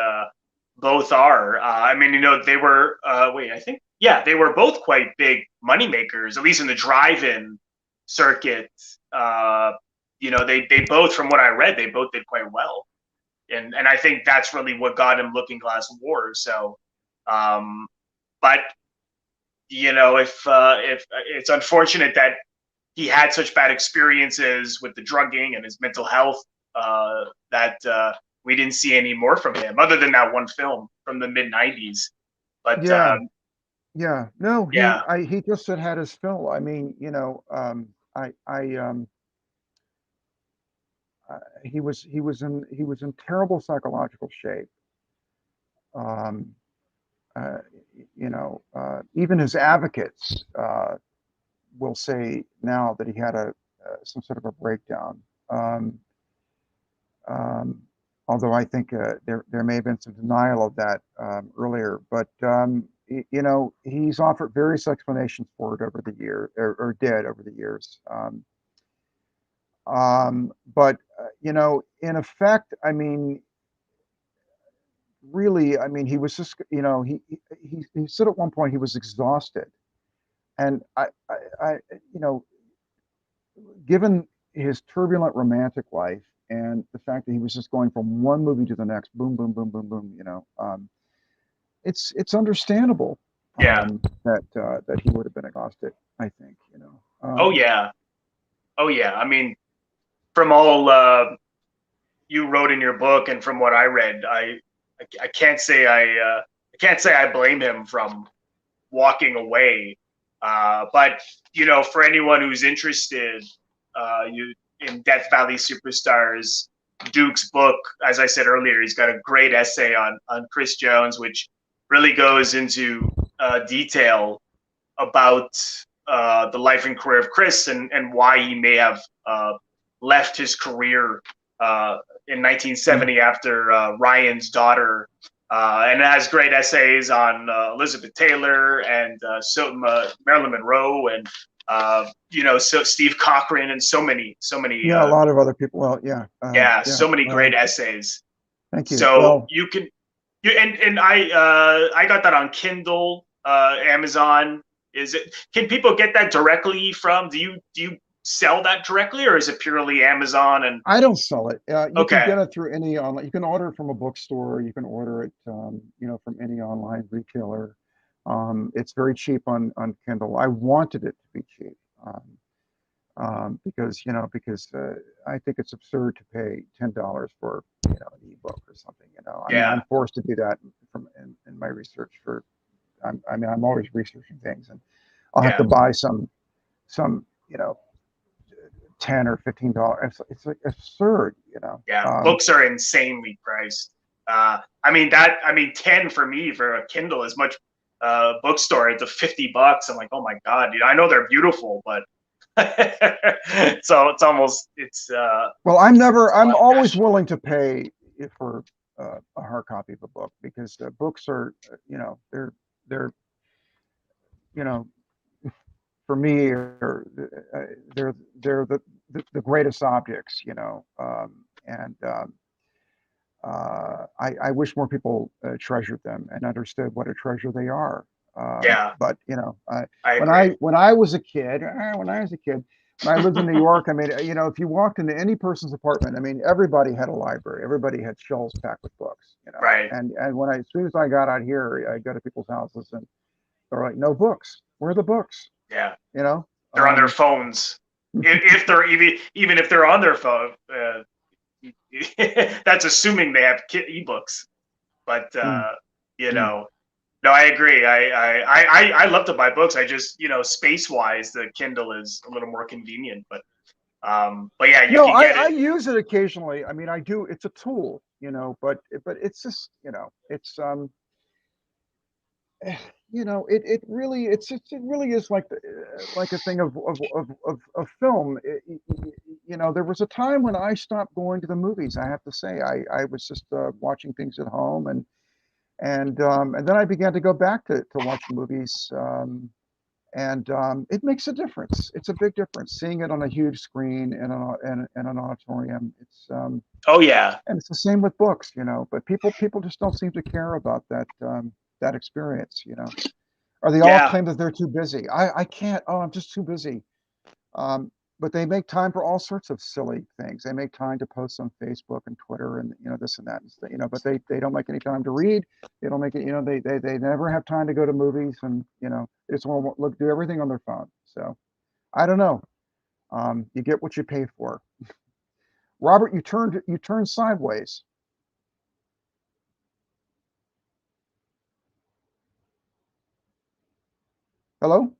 both are. I mean, they were wait, I think yeah, they were both quite big money makers, at least in the drive-in circuit. Uh, they both, from what I read, they both did quite well, and I think that's really what got him Looking Glass War. So, um, but if it's unfortunate that he had such bad experiences with the drugging and his mental health that we didn't see any more from him, other than that one film from the mid '90s. But Yeah, yeah. No, yeah, he just had his fill. I mean, he was in terrible psychological shape. Um, uh, Even his advocates will say now that he had a some sort of a breakdown. Um, um, Although I think there may have been some denial of that earlier, but he's offered various explanations for it over the year, or did over the years. But in effect, I mean, really, I mean, he was just, he said at one point he was exhausted, and I you know, given his turbulent romantic life and the fact that he was just going from one movie to the next, boom, boom, boom, boom, boom, it's understandable yeah, that he would have been exhausted. I think, oh yeah, oh yeah. I mean, from all you wrote in your book and from what I read, I can't say I can't say I blame him from walking away. But for anyone who's interested, in Death Valley Superstars, Duke's book, as I said earlier, he's got a great essay on Chris Jones, which really goes into detail about the life and career of Chris and why he may have left his career in 1970 after Ryan's daughter. And it has great essays on Elizabeth Taylor and Marilyn Monroe and so Steve Cochran and so many Yeah, a lot of other people. Well, yeah, yeah, yeah. so many great essays. Thank you. So Well, you can and I got that on Kindle, Amazon. Is it? Can people get that directly from? Do you sell that directly, or is it purely Amazon? And I don't sell it. You can okay, get it through any online. You can order it from a bookstore. You can order it, from any online retailer. It's very cheap on Kindle. I wanted it to be cheap. because I think it's absurd to pay $10 for an ebook or something. I mean, Yeah, I'm forced to do that in my research for. I mean, I'm always researching things, and I'll have to yeah, buy some $10 or $15. It's like absurd. yeah. Books are insanely priced. I mean, 10 for me for a Kindle is much. Bookstore it's a $50. I'm like, oh my god, I know they're beautiful, but so Well, it's a I'm lot of always cash. willing to pay for a hard copy of a book because books are, they're, you know, for me, they're the greatest objects, and I wish more people treasured them and understood what a treasure they are. Yeah, But I agree. when I was a kid, when I lived in New York, I mean, if you walked into any person's apartment, I mean, everybody had a library. Everybody had shelves packed with books. Right. And as soon as I got out here, I go to people's houses and they're like, "No books. Where are the books?" Yeah, You know. they're on their phones. If they're even if they're on their phone, that's assuming they have ebooks. But Mm, you mm. know, no, I agree. I love to buy books. I just space wise, the Kindle is a little more convenient. But yeah, you No, can get I it. use it occasionally. I mean, I do. It's a tool, but it's just, it's it really is like a thing of film. There was a time when I stopped going to the movies. I have to say, I was just watching things at home, and then I began to go back to watch movies. And it makes a difference. It's a big difference seeing it on a huge screen in an auditorium. Oh yeah, And it's the same with books, But people just don't seem to care about that experience, Or they all yeah, claim that they're too busy. I can't. Oh, I'm just too busy. Um, but they make time for all sorts of silly things. They make time to post on Facebook and Twitter and this and that, But they don't make any time to read. They don't make it. They never have time to go to movies, and they just want to do everything on their phone. So I don't know. You get what you pay for. Robert, you turned sideways. Hello.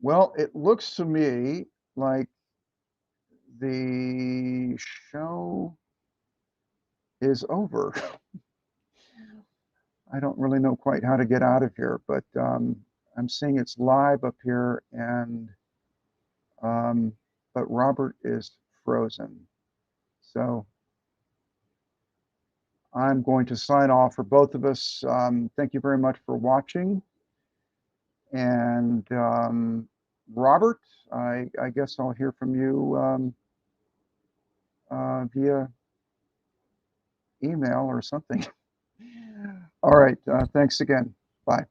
Well, it looks to me like the show is over. I don't really know quite how to get out of here, but I'm seeing it's live up here, and um, but Robert is frozen. So I'm going to sign off for both of us. Thank you very much for watching, and Robert, I guess I'll hear from you via email or something. All right. Thanks again. Bye.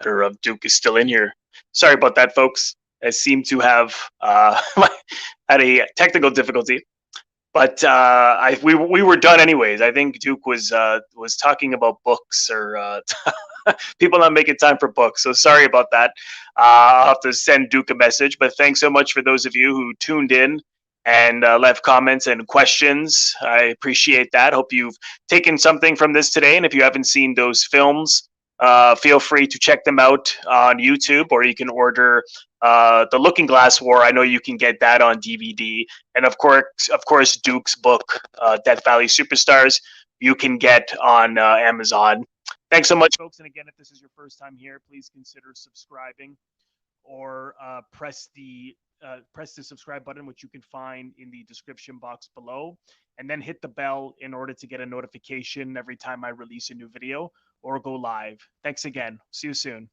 Or if Duke is still in here. Sorry about that, folks. I seem to have had a technical difficulty, but we were done anyways. I think Duke was talking about books or people not making time for books. So sorry about that. I'll have to send Duke a message. But thanks so much for those of you who tuned in and left comments and questions. I appreciate that. Hope you've taken something from this today. And if you haven't seen those films, feel free to check them out on YouTube, or you can order The Looking Glass War. I know you can get that on DVD. And of course, Duke's book, Death Valley Superstars, you can get on Amazon. Thanks so much, folks. And again, if this is your first time here, please consider subscribing, or press the subscribe button, which you can find in the description box below, and then hit the bell in order to get a notification every time I release a new video or go live. Thanks again. See you soon.